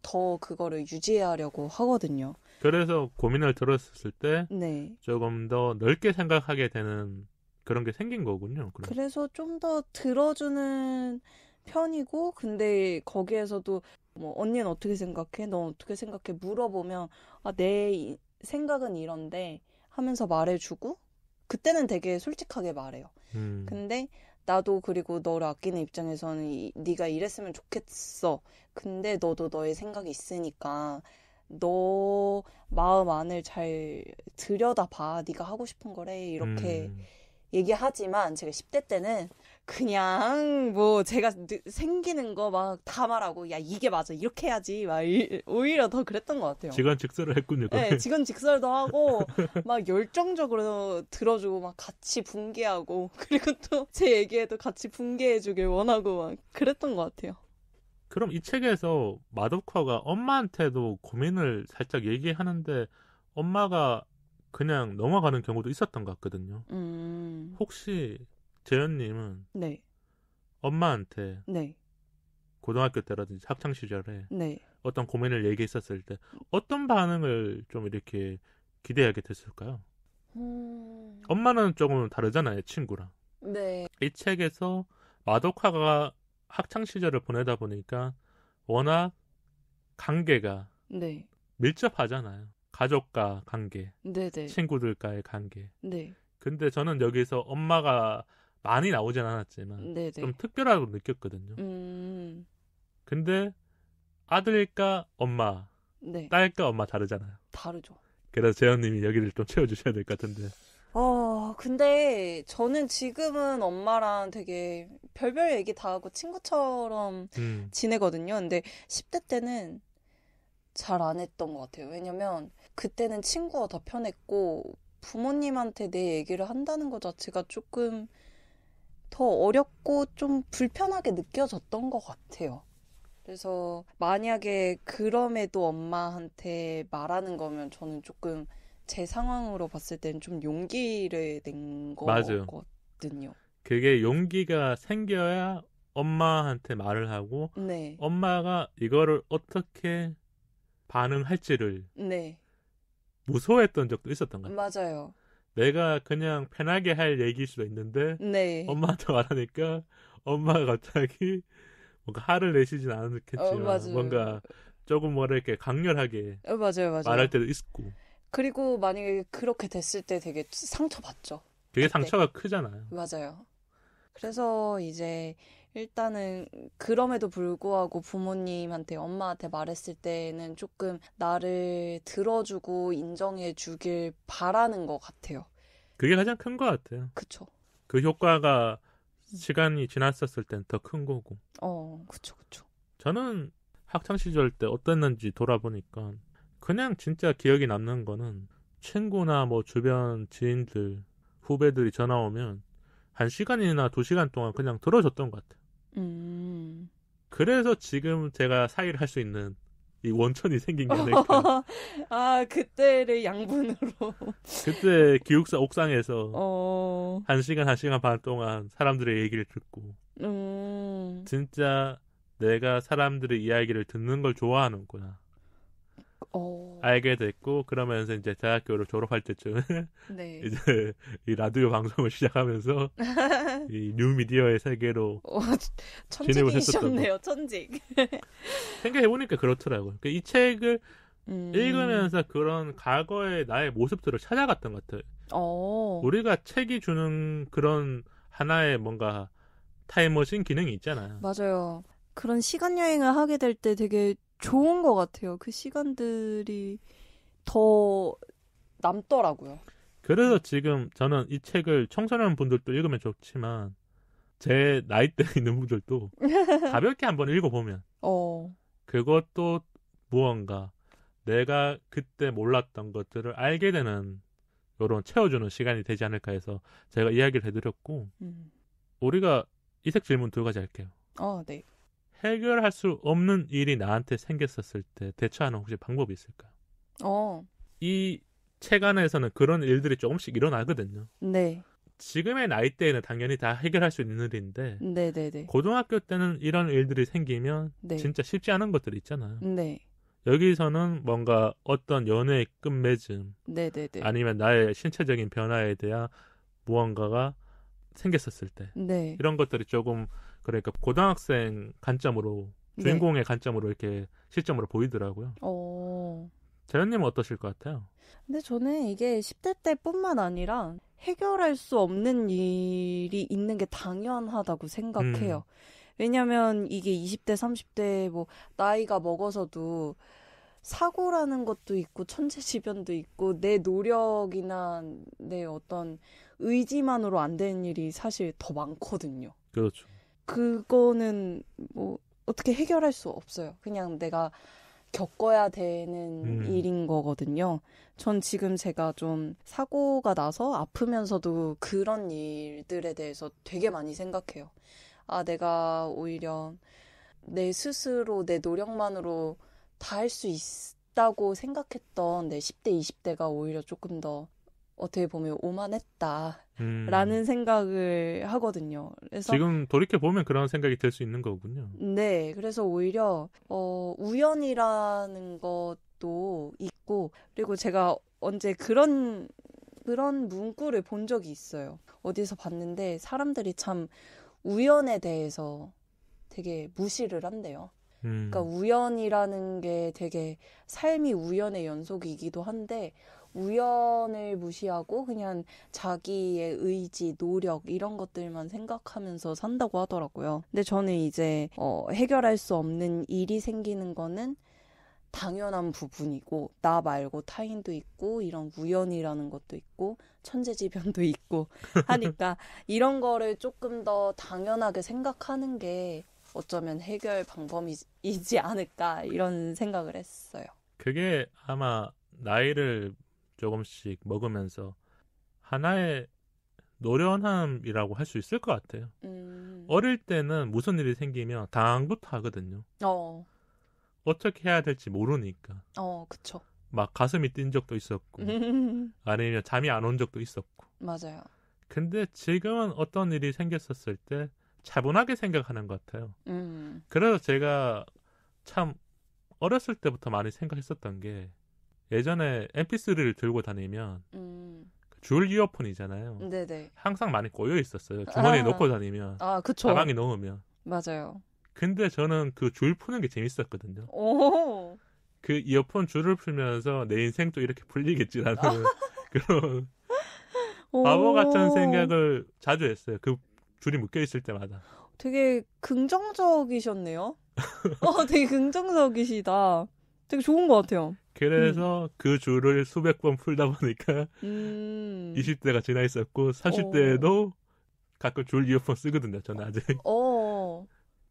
더 그거를 유지하려고 하거든요. 그래서 고민을 들었을 때 네. 조금 더 넓게 생각하게 되는 그런 게 생긴 거군요. 그럼. 그래서 좀 더 들어주는 편이고 근데 거기에서도 뭐 언니는 어떻게 생각해? 넌 어떻게 생각해? 물어보면 내 생각은 이런데 하면서 말해주고 그때는 되게 솔직하게 말해요. 근데 나도 그리고 너를 아끼는 입장에서는 네가 이랬으면 좋겠어. 근데 너도 너의 생각이 있으니까 너 마음 안을 잘 들여다봐. 네가 하고 싶은 거래. 이렇게 얘기하지만 제가 10대 때는 그냥 뭐 제가 생기는 거 막 다 말하고 야 이게 맞아 이렇게 해야지 막 오히려 더 그랬던 것 같아요. 직언직설을 했군요. 네, 직언직설도 하고 막 열정적으로 들어주고 막 같이 분개하고 그리고 또 제 얘기에도 같이 분개해주길 원하고 막 그랬던 것 같아요. 그럼 이 책에서 마도카가 엄마한테도 고민을 살짝 얘기하는데 엄마가 그냥 넘어가는 경우도 있었던 것 같거든요. 혹시 재현님은 네. 엄마한테 네. 고등학교 때라든지 학창 시절에 네. 어떤 고민을 얘기했었을 때 어떤 반응을 좀 이렇게 기대하게 됐을까요? 엄마는 조금 다르잖아요, 친구랑. 네. 이 책에서 마도카가 학창 시절을 보내다 보니까 워낙 관계가 네. 밀접하잖아요. 가족과 관계, 네네. 친구들과의 관계. 네. 근데 저는 여기서 엄마가 많이 나오진 않았지만 네네. 좀 특별하다고 느꼈거든요. 근데 아들과 엄마, 네. 딸과 엄마 다르잖아요. 다르죠. 그래서 재현님이 여기를 좀 채워주셔야 될 것 같은데. 근데 저는 지금은 엄마랑 되게 별별 얘기 다 하고 친구처럼 지내거든요. 근데 10대 때는 잘 안 했던 것 같아요. 왜냐면 그때는 친구가 더 편했고 부모님한테 내 얘기를 한다는 것 자체가 조금 더 어렵고 좀 불편하게 느껴졌던 것 같아요. 그래서 만약에 그럼에도 엄마한테 말하는 거면 저는 조금 제 상황으로 봤을 때는 좀 용기를 낸 거거든요. 그게 용기가 생겨야 엄마한테 말을 하고 네. 엄마가 이거를 어떻게 반응할지를 네. 무서워했던 적도 있었던 것 같아요. 맞아요. 내가 그냥 편하게 할 얘기일 수도 있는데 네. 엄마한테 말하니까 엄마가 갑자기 뭔가 화를 내시진 않았겠지만 맞아요. 뭔가 조금 뭐라 이렇게 강렬하게 맞아요. 말할 때도 있고. 그리고 만약에 그렇게 됐을 때 되게 상처받죠. 되게 그때. 상처가 크잖아요. 맞아요. 그래서 이제 일단은 그럼에도 불구하고 부모님한테 엄마한테 말했을 때는 조금 나를 들어주고 인정해 주길 바라는 것 같아요. 그게 가장 큰 것 같아요. 그쵸. 그 효과가 시간이 지났었을 땐 더 큰 거고. 그쵸. 저는 학창 시절 때 어땠는지 돌아보니까 그냥 진짜 기억이 남는 거는 친구나 뭐 주변 지인들, 후배들이 전화 오면 1시간이나 2시간 동안 그냥 들어줬던 것 같아요. 그래서 지금 제가 사회를 할 수 있는 이 원천이 생긴 게 아닐까. 아, 그때를 양분으로. 그때 기숙사 옥상에서 1시간 반 동안 사람들의 얘기를 듣고 진짜 내가 사람들의 이야기를 듣는 걸 좋아하는구나. 알게 됐고 그러면서 이제 대학교를 졸업할 때쯤 네. 이제 이 라디오 방송을 시작하면서 이 뉴미디어의 세계로 진입을 했었던 천직이셨네요. 천직. 생각해보니까 그렇더라고요. 이 책을 읽으면서 그런 과거의 나의 모습들을 찾아갔던 것 같아요. 우리가 책이 주는 그런 하나의 뭔가 타임머신 기능이 있잖아요. 맞아요. 그런 시간 여행을 하게 될 때 되게 좋은 것 같아요. 그 시간들이 더 남더라고요. 그래서 지금 저는 이 책을 청소년 분들도 읽으면 좋지만 제 나이대에 있는 분들도 가볍게 한번 읽어보면 그것도 무언가 내가 그때 몰랐던 것들을 알게 되는 이런 채워주는 시간이 되지 않을까 해서 제가 이야기를 해드렸고 우리가 이 책 질문 2가지 할게요. 네. 해결할 수 없는 일이 나한테 생겼었을 때 대처하는 혹시 방법이 있을까요? 이 책 안에서는 그런 일들이 조금씩 일어나거든요. 네. 지금의 나이대에는 당연히 다 해결할 수 있는 일인데 네네네. 고등학교 때는 이런 일들이 생기면 네. 진짜 쉽지 않은 것들이 있잖아요. 네. 여기서는 뭔가 어떤 연애의 끝맺음 네네네. 아니면 나의 신체적인 변화에 대한 무언가가 생겼었을 때 네. 이런 것들이 조금 그러니까 고등학생 관점으로 주인공의 관점으로 이렇게 시점으로 보이더라고요. 재현님은 어떠실 것 같아요? 근데 저는 이게 10대 때뿐만 아니라 해결할 수 없는 일이 있는 게 당연하다고 생각해요. 왜냐면 이게 20대, 30대 뭐 나이가 먹어서도 사고라는 것도 있고 천재지변도 있고 내 노력이나 내 어떤 의지만으로 안 되는 일이 사실 더 많거든요. 그렇죠. 그거는 뭐 어떻게 해결할 수 없어요. 그냥 내가 겪어야 되는 일인 거거든요. 전 지금 제가 좀 사고가 나서 아프면서도 그런 일들에 대해서 되게 많이 생각해요. 내가 오히려 내 스스로 내 노력만으로 다 할 수 있다고 생각했던 내 10대, 20대가 오히려 조금 더 어떻게 보면 오만했다라는 생각을 하거든요. 그래서 지금 돌이켜보면 그런 생각이 들 수 있는 거군요. 네, 그래서 오히려 우연이라는 것도 있고 그리고 제가 언제 그런 문구를 본 적이 있어요. 어디서 봤는데 사람들이 참 우연에 대해서 되게 무시를 한대요. 그러니까 우연이라는 게 되게 삶이 우연의 연속이기도 한데 우연을 무시하고 그냥 자기의 의지, 노력 이런 것들만 생각하면서 산다고 하더라고요. 근데 저는 이제 해결할 수 없는 일이 생기는 거는 당연한 부분이고 나 말고 타인도 있고 이런 우연이라는 것도 있고 천재지변도 있고 하니까 이런 거를 조금 더 당연하게 생각하는 게 어쩌면 해결 방법이지 않을까 이런 생각을 했어요. 그게 아마 나이를 조금씩 먹으면서 하나의 노련함이라고 할 수 있을 것 같아요. 어릴 때는 무슨 일이 생기면 당황부터 하거든요. 어떻게 해야 될지 모르니까. 그쵸. 막 가슴이 뛴 적도 있었고 아니면 잠이 안 온 적도 있었고. 맞아요. 근데 지금은 어떤 일이 생겼었을 때 차분하게 생각하는 것 같아요. 그래서 제가 참 어렸을 때부터 많이 생각했었던 게 예전에 mp3를 들고 다니면 줄 이어폰이잖아요. 네네. 항상 많이 꼬여 있었어요. 주머니에 넣고 다니면. 그쵸. 가방에 넣으면. 맞아요. 근데 저는 그 줄 푸는 게 재밌었거든요. 오. 그 이어폰 줄을 풀면서 내 인생도 이렇게 풀리겠지라는 그런 바보 같은 생각을 자주 했어요. 그 줄이 묶여 있을 때마다. 되게 긍정적이셨네요. 되게 긍정적이시다. 되게 좋은 것 같아요. 그래서 그 줄을 수백 번 풀다 보니까 20대가 지나 있었고 30대에도 가끔 줄 이어폰 쓰거든요. 저는 아직.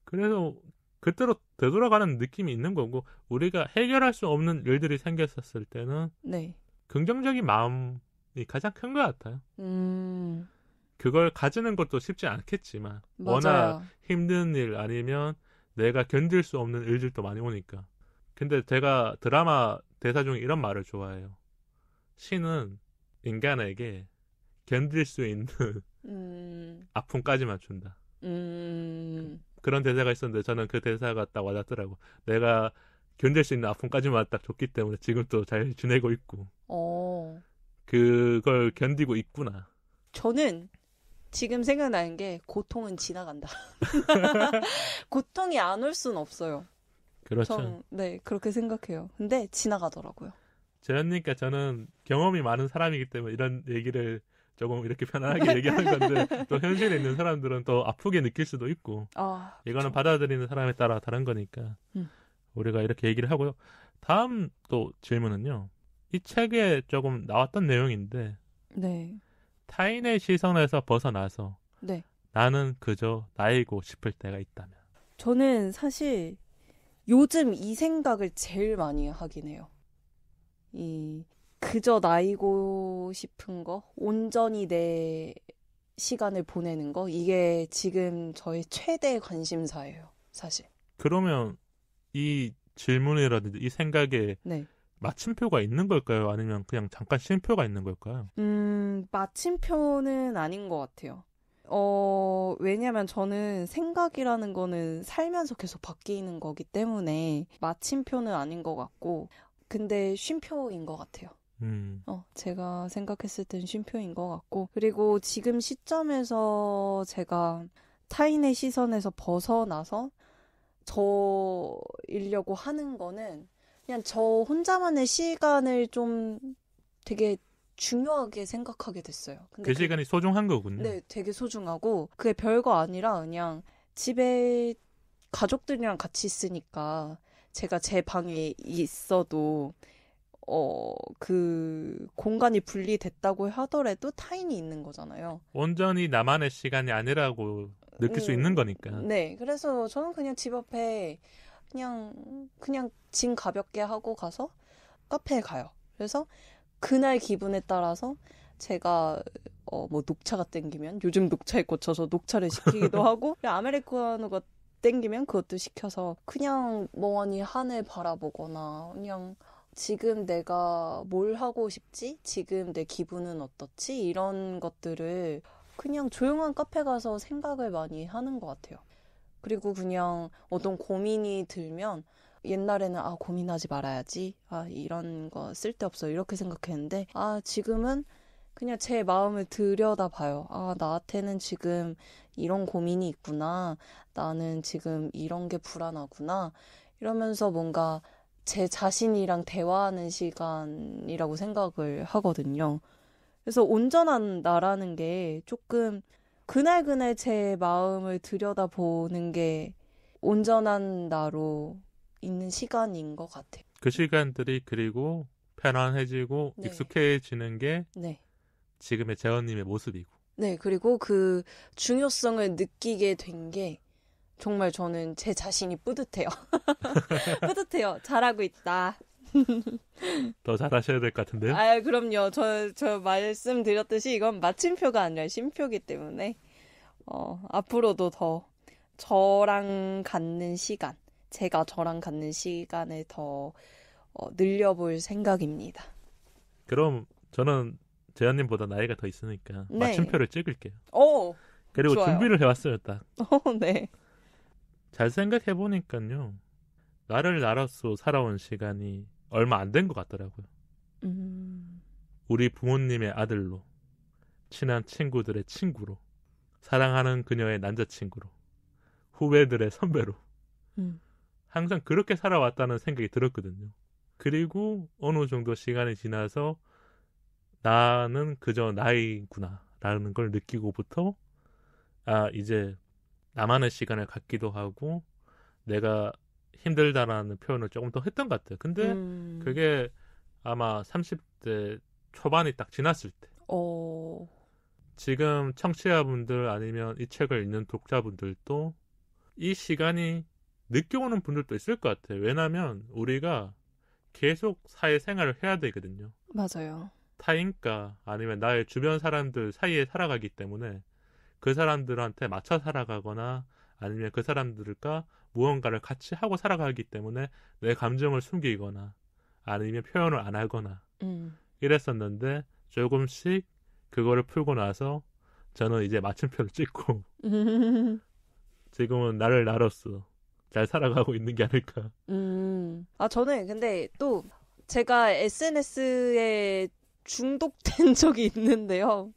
그래서 그때로 되돌아가는 느낌이 있는 거고 우리가 해결할 수 없는 일들이 생겼었을 때는 네. 긍정적인 마음이 가장 큰 것 같아요. 그걸 가지는 것도 쉽지 않겠지만 맞아요. 워낙 힘든 일 아니면 내가 견딜 수 없는 일들도 많이 오니까. 근데 제가 드라마 대사 중에 이런 말을 좋아해요. 신은 인간에게 견딜 수 있는 아픔까지만 준다. 그런 대사가 있었는데 저는 그 대사가 딱 와닿더라고. 내가 견딜 수 있는 아픔까지만 딱 줬기 때문에 지금도 잘 지내고 있고 그걸 견디고 있구나. 저는 지금 생각나는 게 고통은 지나간다. 고통이 안 올 순 없어요. 그렇죠. 네, 그렇게 생각해요. 근데 지나가더라고요. 재현님께 저는 경험이 많은 사람이기 때문에 이런 얘기를 조금 이렇게 편안하게 얘기하는 건데 또 현실에 있는 사람들은 더 아프게 느낄 수도 있고 이거는 받아들이는 사람에 따라 다른 거니까 우리가 이렇게 얘기를 하고요. 다음 또 질문은요. 이 책에 조금 나왔던 내용인데 네. 타인의 시선에서 벗어나서 네. 나는 그저 나이고 싶을 때가 있다면. 저는 사실 요즘 이 생각을 제일 많이 하긴 해요. 그저 나이고 싶은 거, 온전히 내 시간을 보내는 거, 이게 지금 저의 최대 관심사예요, 사실. 그러면 이 질문이라든지 이 생각에 마침표가 있는 걸까요? 아니면 그냥 잠깐 쉼표가 있는 걸까요? 마침표는 아닌 것 같아요. 왜냐면 저는 생각이라는 거는 살면서 계속 바뀌는 거기 때문에 마침표는 아닌 것 같고, 근데 쉼표인 것 같아요. 제가 생각했을 땐 쉼표인 것 같고, 그리고 지금 시점에서 제가 타인의 시선에서 벗어나서 저이려고 하는 거는 그냥 저 혼자만의 시간을 좀 되게 중요하게 생각하게 됐어요. 근데 그 시간이 소중한 거군요. 네, 되게 소중하고 그게 별거 아니라 그냥 집에 가족들이랑 같이 있으니까 제가 제 방에 있어도 그 공간이 분리됐다고 하더라도 타인이 있는 거잖아요. 온전히 나만의 시간이 아니라고 느낄 수 있는 거니까. 네, 그래서 저는 그냥 집 앞에 그냥 짐 가볍게 하고 가서 카페에 가요. 그래서 그날 기분에 따라서 제가 뭐 녹차가 땡기면 요즘 녹차에 꽂혀서 녹차를 시키기도 하고 아메리카노가 땡기면 그것도 시켜서 그냥 멍하니 하늘 바라보거나 그냥 지금 내가 뭘 하고 싶지? 지금 내 기분은 어떻지? 이런 것들을 그냥 조용한 카페 가서 생각을 많이 하는 것 같아요. 그리고 그냥 어떤 고민이 들면 옛날에는 고민하지 말아야지. 이런 거 쓸데없어. 이렇게 생각했는데 지금은 그냥 제 마음을 들여다봐요. 나한테는 지금 이런 고민이 있구나. 나는 지금 이런 게 불안하구나. 이러면서 뭔가 제 자신이랑 대화하는 시간이라고 생각을 하거든요. 그래서 온전한 나라는 게 조금 그날그날 제 마음을 들여다보는 게 온전한 나로 있는 시간인 것 같아요. 그 시간들이 그리고 편안해지고 익숙해지는 게 지금의 재원님의 모습이고. 네, 그리고 그 중요성을 느끼게 된 게 정말 저는 제 자신이 뿌듯해요. 뿌듯해요. 잘하고 있다. 더 잘하셔야 될 것 같은데요? 그럼요. 저 말씀드렸듯이 이건 마침표가 아니라 쉼표기 때문에 앞으로도 더 저랑 갖는 시간, 제가 저랑 갖는 시간을 더 늘려볼 생각입니다. 그럼 저는 재현님보다 나이가 더 있으니까 마침표를 찍을게요. 그리고 좋아요. 준비를 해왔어요, 딱. 네. 잘 생각해보니까요. 나로서 살아온 시간이 얼마 안 된 것 같더라고요. 우리 부모님의 아들로, 친한 친구들의 친구로, 사랑하는 그녀의 남자친구로, 후배들의 선배로 항상 그렇게 살아왔다는 생각이 들었거든요. 그리고 어느 정도 시간이 지나서 나는 그저 나이구나 라는 걸 느끼고부터 이제 나만의 시간을 갖기도 하고 내가 힘들다라는 표현을 조금 더 했던 것 같아요. 근데 그게 아마 30대 초반이 딱 지났을 때 지금 청취자분들 아니면 이 책을 읽는 독자분들도 이 시간이 늦게 오는 분들도 있을 것 같아요. 왜냐하면 우리가 계속 사회생활을 해야 되거든요. 맞아요. 타인과 아니면 나의 주변 사람들 사이에 살아가기 때문에 그 사람들한테 맞춰 살아가거나 아니면 그 사람들과 무언가를 같이 하고 살아가기 때문에 내 감정을 숨기거나 아니면 표현을 안 하거나 이랬었는데 조금씩 그거를 풀고 나서 저는 이제 마침표를 찍고 지금은 나를 나로서 잘 살아가고 있는 게 아닐까. 저는 근데 또 제가 SNS에 중독된 적이 있는데요.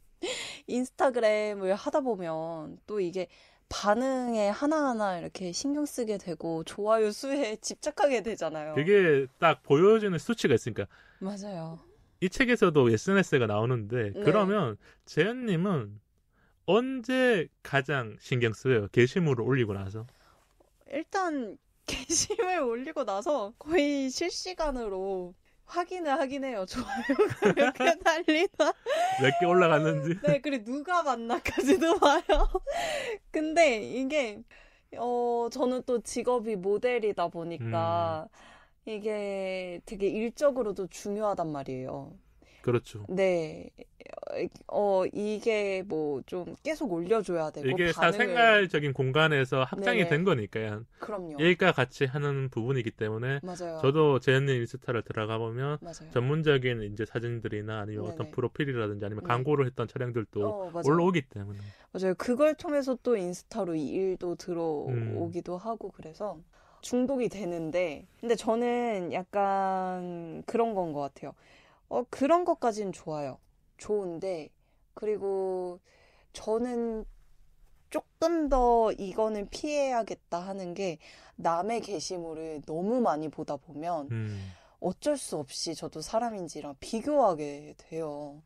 인스타그램을 하다 보면 또 이게 반응에 하나하나 이렇게 신경 쓰게 되고 좋아요 수에 집착하게 되잖아요. 그게 딱 보여지는 수치가 있으니까. 맞아요. 이 책에서도 SNS가 나오는데 네. 그러면 재현님은 언제 가장 신경 써요? 게시물을 올리고 나서? 일단 게시물 올리고 나서 거의 실시간으로 확인을 하긴 해요. 좋아요가 몇 개 달리나? 몇 개 올라갔는지? 네, 그리고 누가 만나까지도 봐요. 근데 이게 저는 또 직업이 모델이다 보니까 이게 되게 일적으로도 중요하단 말이에요. 그렇죠. 네. 이게 뭐 좀 계속 올려줘야 되고 이게 반응을... 사생활적인 공간에서 확장이 네네. 된 거니까요. 그럼요. 일과 같이 하는 부분이기 때문에 맞아요. 저도 재현님 인스타를 들어가 보면 맞아요. 전문적인 이제 사진들이나 아니면 네네. 어떤 프로필이라든지 아니면 네. 광고를 했던 차량들도 맞아요. 올라오기 때문에. 맞아요. 그걸 통해서 또 인스타로 이 일도 들어오기도 하고 그래서 중독이 되는데 근데 저는 약간 그런 건 것 같아요. 그런 것까지는 좋아요. 좋은데 그리고 저는 조금 더 이거는 피해야겠다 하는 게 남의 게시물을 너무 많이 보다 보면 어쩔 수 없이 저도 사람인지랑 비교하게 돼요.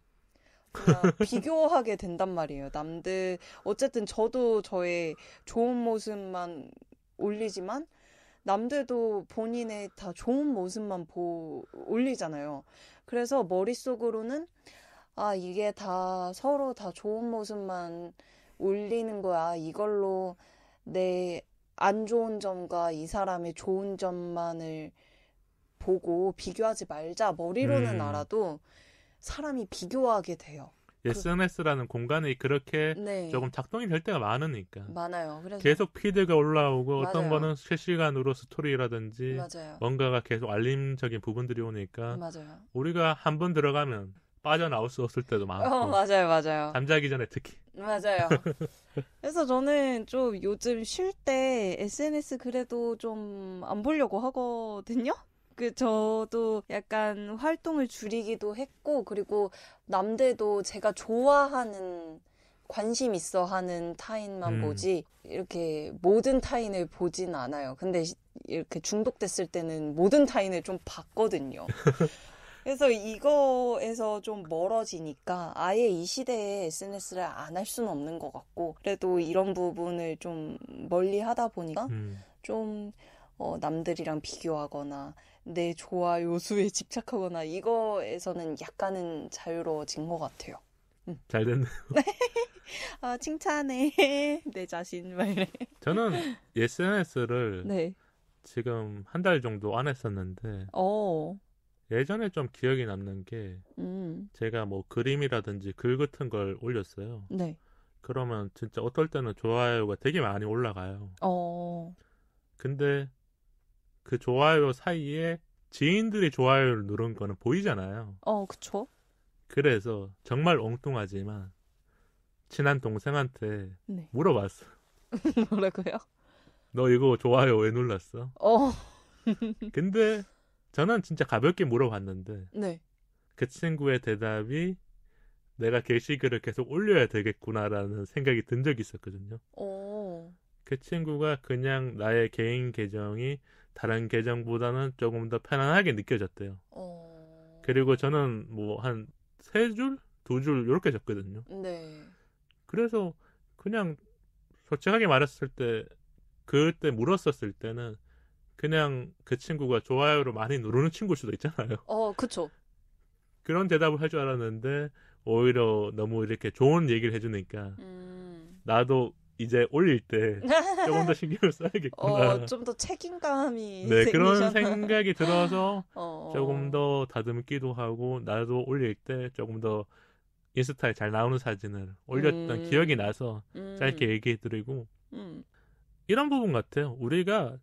그냥 비교하게 된단 말이에요. 남들 어쨌든 저도 저의 좋은 모습만 올리지만 남들도 본인의 다 좋은 모습만 올리잖아요. 그래서 머릿속으로는 이게 다 서로 다 좋은 모습만 올리는 거야. 이걸로 내 안 좋은 점과 이 사람의 좋은 점만을 보고 비교하지 말자. 머리로는 알아도 사람이 비교하게 돼요. SNS라는 공간이 그렇게 네. 조금 작동이 될 때가 많으니까. 많아요. 그래서 계속 피드가 올라오고 맞아요. 어떤 거는 실시간으로 스토리라든지 맞아요. 뭔가가 계속 알림적인 부분들이 오니까 맞아요. 우리가 한 번 들어가면 빠져나올 수 없을 때도 많고 맞아요. 잠자기 전에 특히 맞아요. 그래서 저는 좀 요즘 쉴 때 SNS 그래도 좀 안 보려고 하거든요. 저도 약간 활동을 줄이기도 했고, 그리고 남들도 제가 좋아하는, 관심 있어 하는 타인만 보지, 이렇게 모든 타인을 보진 않아요. 근데 이렇게 중독됐을 때는 모든 타인을 좀 봤거든요. 그래서 이거에서 좀 멀어지니까 아예 이 시대에 SNS를 안 할 수는 없는 것 같고, 그래도 이런 부분을 좀 멀리 하다 보니까 좀 남들이랑 비교하거나 내 좋아요 수에 집착하거나 이거에서는 약간은 자유로워진 것 같아요. 잘 됐네요. 칭찬해. 내 자신 막 이래. 저는 SNS를 네. 지금 한 달 정도 안 했었는데 예전에 좀 기억이 남는 게 제가 뭐 그림이라든지 글 같은 걸 올렸어요. 네. 그러면 진짜 어떨 때는 좋아요가 되게 많이 올라가요. 근데 그 좋아요 사이에 지인들이 좋아요를 누른 거는 보이잖아요. 그쵸. 그래서 정말 엉뚱하지만 친한 동생한테 네. 물어봤어. 뭐라고요? 너 이거 좋아요 왜 눌렀어? 근데 저는 진짜 가볍게 물어봤는데 네. 그 친구의 대답이 내가 게시글을 계속 올려야 되겠구나라는 생각이 든 적이 있었거든요. 그 친구가 그냥 나의 개인 계정이 다른 계정보다는 조금 더 편안하게 느껴졌대요. 그리고 저는 뭐 한 3줄? 2줄 이렇게 적거든요. 네. 그래서 그냥 솔직하게 말했을 때 그때 물었었을 때는 그냥 그 친구가 좋아요를 많이 누르는 친구일 수도 있잖아요. 그쵸. 그런 대답을 할 줄 알았는데 오히려 너무 이렇게 좋은 얘기를 해주니까 나도 이제 올릴 때 조금 더 신경을 써야겠구나. 좀 더 책임감이 네, 그런 생기셨나? 생각이 들어서 어, 조금 더 다듬기도 하고 나도 올릴 때 조금 더 인스타에 잘 나오는 사진을 올렸던 기억이 나서 짧게 얘기해드리고 이런 부분 같아요. 우리가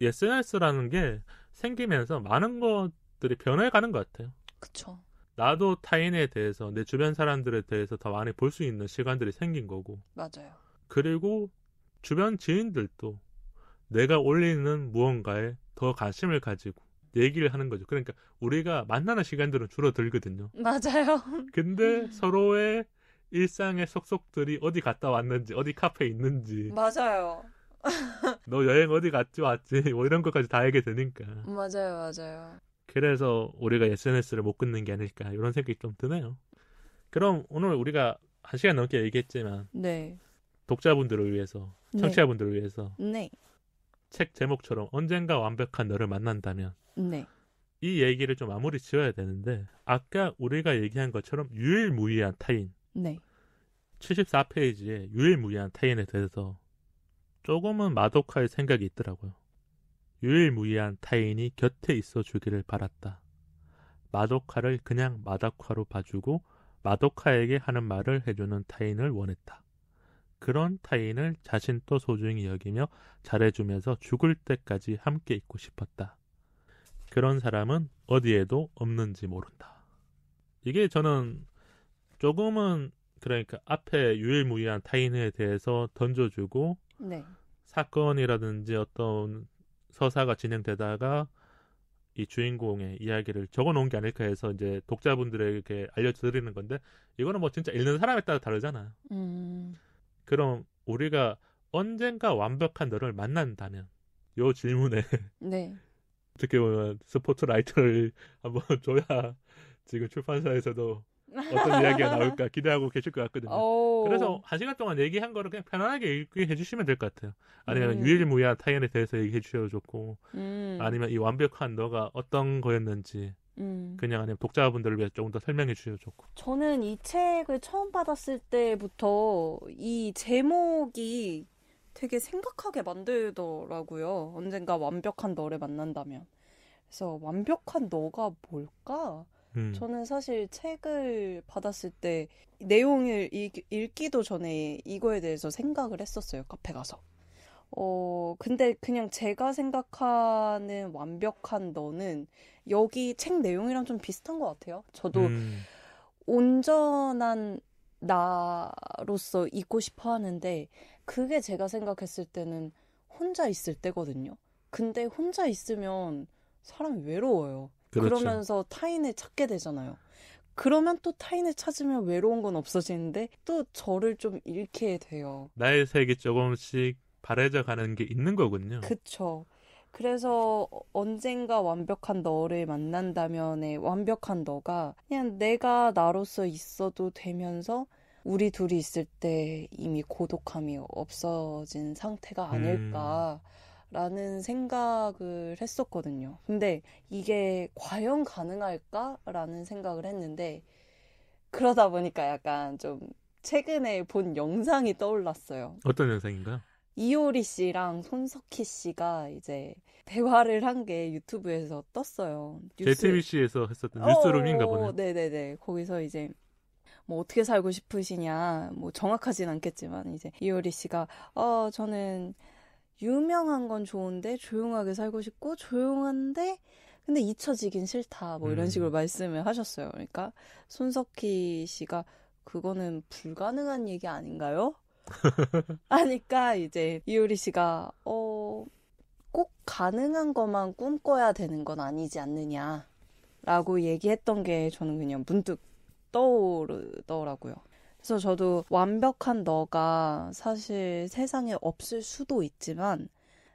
SNS라는 게 생기면서 많은 것들이 변해가는 것 같아요. 그쵸. 나도 타인에 대해서 내 주변 사람들에 대해서 더 많이 볼 수 있는 시간들이 생긴 거고 맞아요. 그리고 주변 지인들도 내가 올리는 무언가에 더 관심을 가지고 얘기를 하는 거죠. 그러니까 우리가 만나는 시간들은 줄어들거든요. 맞아요. 근데 서로의 일상의 속속들이 어디 갔다 왔는지 어디 카페에 있는지 맞아요. 너 여행 어디 갔지 왔지 뭐 이런 것까지 다 알게 되니까 맞아요. 그래서 우리가 SNS를 못 끊는 게 아닐까 이런 생각이 좀 드네요. 그럼 오늘 우리가 1시간 넘게 얘기했지만 네. 독자분들을 위해서 청취자분들을 위해서 네. 책 제목처럼 언젠가 완벽한 너를 만난다면 네. 이 얘기를 좀 마무리 지어야 되는데 아까 우리가 얘기한 것처럼 유일무이한 타인 네. 74페이지에 유일무이한 타인에 대해서 조금은 마도카의 생각이 있더라고요. 유일무이한 타인이 곁에 있어 주기를 바랐다. 마도카를 그냥 마도카로 봐주고 마도카에게 하는 말을 해주는 타인을 원했다. 그런 타인을 자신도 소중히 여기며 잘해주면서 죽을 때까지 함께 있고 싶었다. 그런 사람은 어디에도 없는지 모른다. 이게 저는 조금은 그러니까 앞에 유일무이한 타인에 대해서 던져주고 네. 사건이라든지 어떤 서사가 진행되다가 이 주인공의 이야기를 적어놓은 게 아닐까 해서 이제 독자분들에게 알려드리는 건데 이거는 뭐 진짜 읽는 사람에 따라 다르잖아요. 그럼 우리가 언젠가 완벽한 너를 만난다면 요 질문에 네. 어떻게 보면 스포트라이트를 한번 줘야 지금 출판사에서도 어떤 이야기가 나올까 기대하고 계실 것 같거든요. 그래서 1시간 동안 얘기한 거를 그냥 편안하게 읽게 해주시면 될 것 같아요. 아니면 유일무이한 타인에 대해서 얘기해 주셔도 좋고 아니면 이 완벽한 너가 어떤 거였는지 그냥 아니면 독자분들을 위해서 조금 더 설명해 주셔도 좋고. 저는 이 책을 처음 받았을 때부터 이 제목이 되게 생각하게 만들더라고요. 언젠가 완벽한 너를 만난다면. 그래서 완벽한 너가 뭘까? 저는 사실 책을 받았을 때 내용을 읽기도 전에 이거에 대해서 생각을 했었어요. 카페 가서. 근데 그냥 제가 생각하는 완벽한 너는 여기 책 내용이랑 좀 비슷한 것 같아요. 저도 온전한 나로서 있고 싶어 하는데 그게 제가 생각했을 때는 혼자 있을 때거든요. 근데 혼자 있으면 사람이 외로워요. 그렇죠. 그러면서 타인을 찾게 되잖아요. 그러면 또 타인을 찾으면 외로운 건 없어지는데 또 저를 좀 잃게 돼요. 나의 색이 조금씩 바래져 가는 게 있는 거군요. 그쵸. 그래서 언젠가 완벽한 너를 만난다면의 완벽한 너가 그냥 내가 나로서 있어도 되면서 우리 둘이 있을 때 이미 고독함이 없어진 상태가 아닐까라는 생각을 했었거든요. 근데 이게 과연 가능할까라는 생각을 했는데 그러다 보니까 약간 좀 최근에 본 영상이 떠올랐어요. 어떤 영상인가요? 이효리 씨랑 손석희 씨가 이제 대화를 한 게 유튜브에서 떴어요. JTBC에서 했었던 뉴스룸인가 보네요. 네네네. 거기서 이제 뭐 어떻게 살고 싶으시냐, 뭐 정확하진 않겠지만 이제 이효리 씨가 저는 유명한 건 좋은데 조용하게 살고 싶고 조용한데 근데 잊혀지긴 싫다. 뭐 이런 식으로 말씀을 하셨어요. 그러니까 손석희 씨가 그거는 불가능한 얘기 아닌가요? 하니까 이제 이효리 씨가 꼭 가능한 것만 꿈꿔야 되는 건 아니지 않느냐라고 얘기했던 게 저는 그냥 문득 떠오르더라고요. 그래서 저도 완벽한 너가 사실 세상에 없을 수도 있지만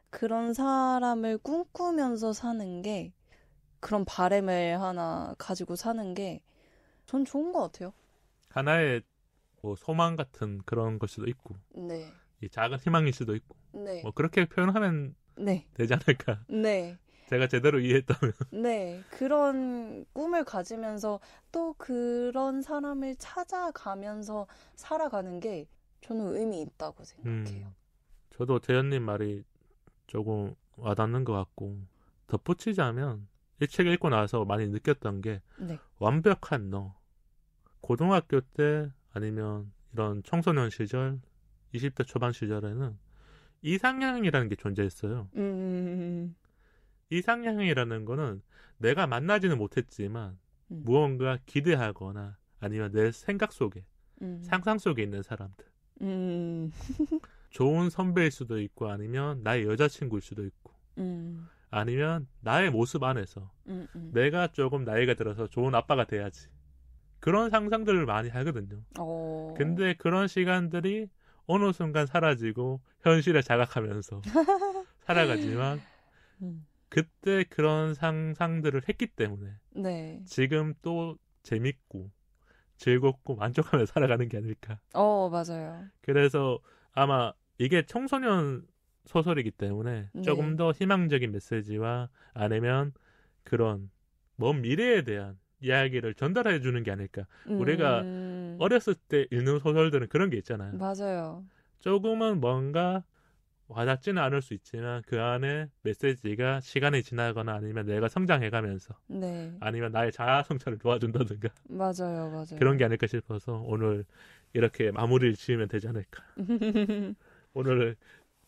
그런 사람을 꿈꾸면서 사는 게 그런 바람을 하나 가지고 사는 게 전 좋은 것 같아요. 하나의 뭐 소망 같은 그런 걸 수도 있고 네. 이 작은 희망일 수도 있고 네. 뭐 그렇게 표현하면 네. 되지 않을까. 네. 제가 제대로 이해했다면. 네. 그런 꿈을 가지면서 또 그런 사람을 찾아가면서 살아가는 게 저는 의미 있다고 생각해요. 저도 재현님 말이 조금 와닿는 것 같고 덧붙이자면 이 책 읽고 나서 많이 느꼈던 게 네. 완벽한 너. 고등학교 때 아니면 이런 청소년 시절 20대 초반 시절에는 이상향이라는 게 존재했어요. 이상향이라는 거는 내가 만나지는 못했지만 무언가 기대하거나 아니면 내 생각 속에 상상 속에 있는 사람들. 좋은 선배일 수도 있고 아니면 나의 여자친구일 수도 있고 아니면 나의 모습 안에서 내가 조금 나이가 들어서 좋은 아빠가 돼야지. 그런 상상들을 많이 하거든요. 근데 그런 시간들이 어느 순간 사라지고 현실에 자각하면서 살아가지만 그때 그런 상상들을 했기 때문에 네. 지금 또 재밌고 즐겁고 만족하며 살아가는 게 아닐까. 맞아요. 그래서 아마 이게 청소년 소설이기 때문에 네. 조금 더 희망적인 메시지와 아니면 그런 먼 미래에 대한 이야기를 전달해 주는 게 아닐까. 우리가 어렸을 때 읽는 소설들은 그런 게 있잖아요. 맞아요. 조금은 뭔가 와닿지는 않을 수 있지만 그 안에 메시지가 시간이 지나거나 아니면 내가 성장해가면서 네. 아니면 나의 자아 성찰을 도와준다든가 맞아요. 그런 게 아닐까 싶어서 오늘 이렇게 마무리를 지으면 되지 않을까. 오늘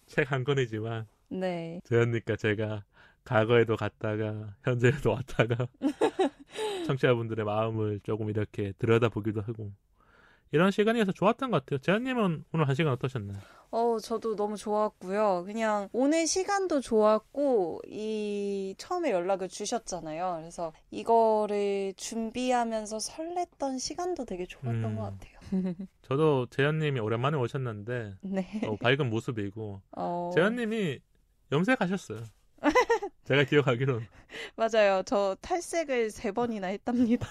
책 한 권이지만 네. 재현님과 제가 과거에도 갔다가 현재에도 왔다가 청취자분들의 마음을 조금 이렇게 들여다보기도 하고 이런 시간이어서 좋았던 것 같아요. 재현님은 오늘 한 시간 어떠셨나요? 저도 너무 좋았고요. 그냥 오늘 시간도 좋았고 처음에 연락을 주셨잖아요. 그래서 이거를 준비하면서 설렜던 시간도 되게 좋았던 것 같아요. 저도 재현님이 오랜만에 오셨는데 네. 밝은 모습이고 재현님이 염색하셨어요. 제가 기억하기로는. 맞아요. 저 탈색을 3번이나 했답니다.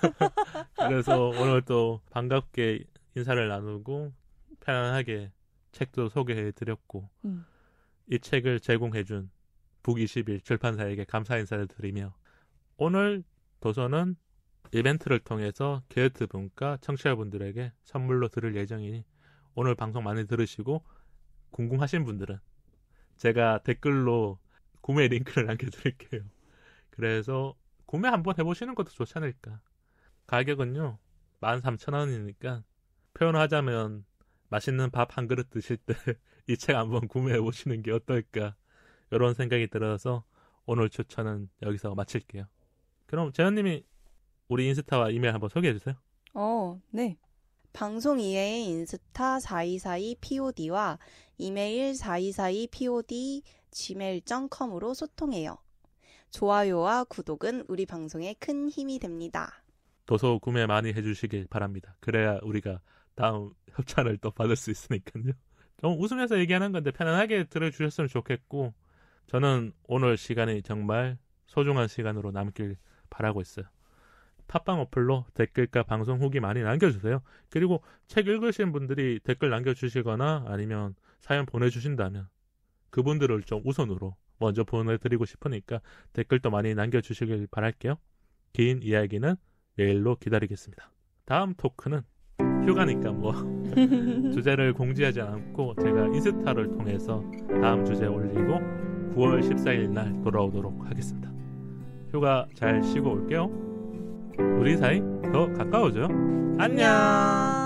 그래서 오늘 또 반갑게 인사를 나누고 편안하게 책도 소개해드렸고 이 책을 제공해준 북21 출판사에게 감사 인사를 드리며 오늘 도서는 이벤트를 통해서 게으트분과 청취자분들에게 선물로 드릴 예정이니 오늘 방송 많이 들으시고 궁금하신 분들은 제가 댓글로 구매 링크를 남겨드릴게요. 그래서 구매 한번 해보시는 것도 좋지 않을까. 가격은요 13,000원이니까 표현하자면 맛있는 밥 한 그릇 드실 때 이 책 한번 구매해보시는 게 어떨까 이런 생각이 들어서 오늘 추천은 여기서 마칠게요. 그럼 재현님이 우리 인스타와 이메일 한번 소개해주세요. 네. 방송 이외의 인스타 4242POD와 이메일 4242POD@gmail.com으로 소통해요. 좋아요와 구독은 우리 방송에 큰 힘이 됩니다. 도서 구매 많이 해주시길 바랍니다. 그래야 우리가 다음 협찬을 또 받을 수 있으니까요. 좀 웃으면서 얘기하는 건데 편안하게 들어주셨으면 좋겠고 저는 오늘 시간이 정말 소중한 시간으로 남길 바라고 있어요. 팟빵 어플로 댓글과 방송 후기 많이 남겨주세요. 그리고 책 읽으신 분들이 댓글 남겨주시거나 아니면 사연 보내주신다면 그분들을 좀 우선으로 먼저 보내드리고 싶으니까 댓글도 많이 남겨주시길 바랄게요. 긴 이야기는 메일로 기다리겠습니다. 다음 토크는 휴가니까 뭐 주제를 공지하지 않고 제가 인스타를 통해서 다음 주제 올리고 9월 14일 날 돌아오도록 하겠습니다. 휴가 잘 쉬고 올게요. 우리 사이 더 가까워져요. 안녕.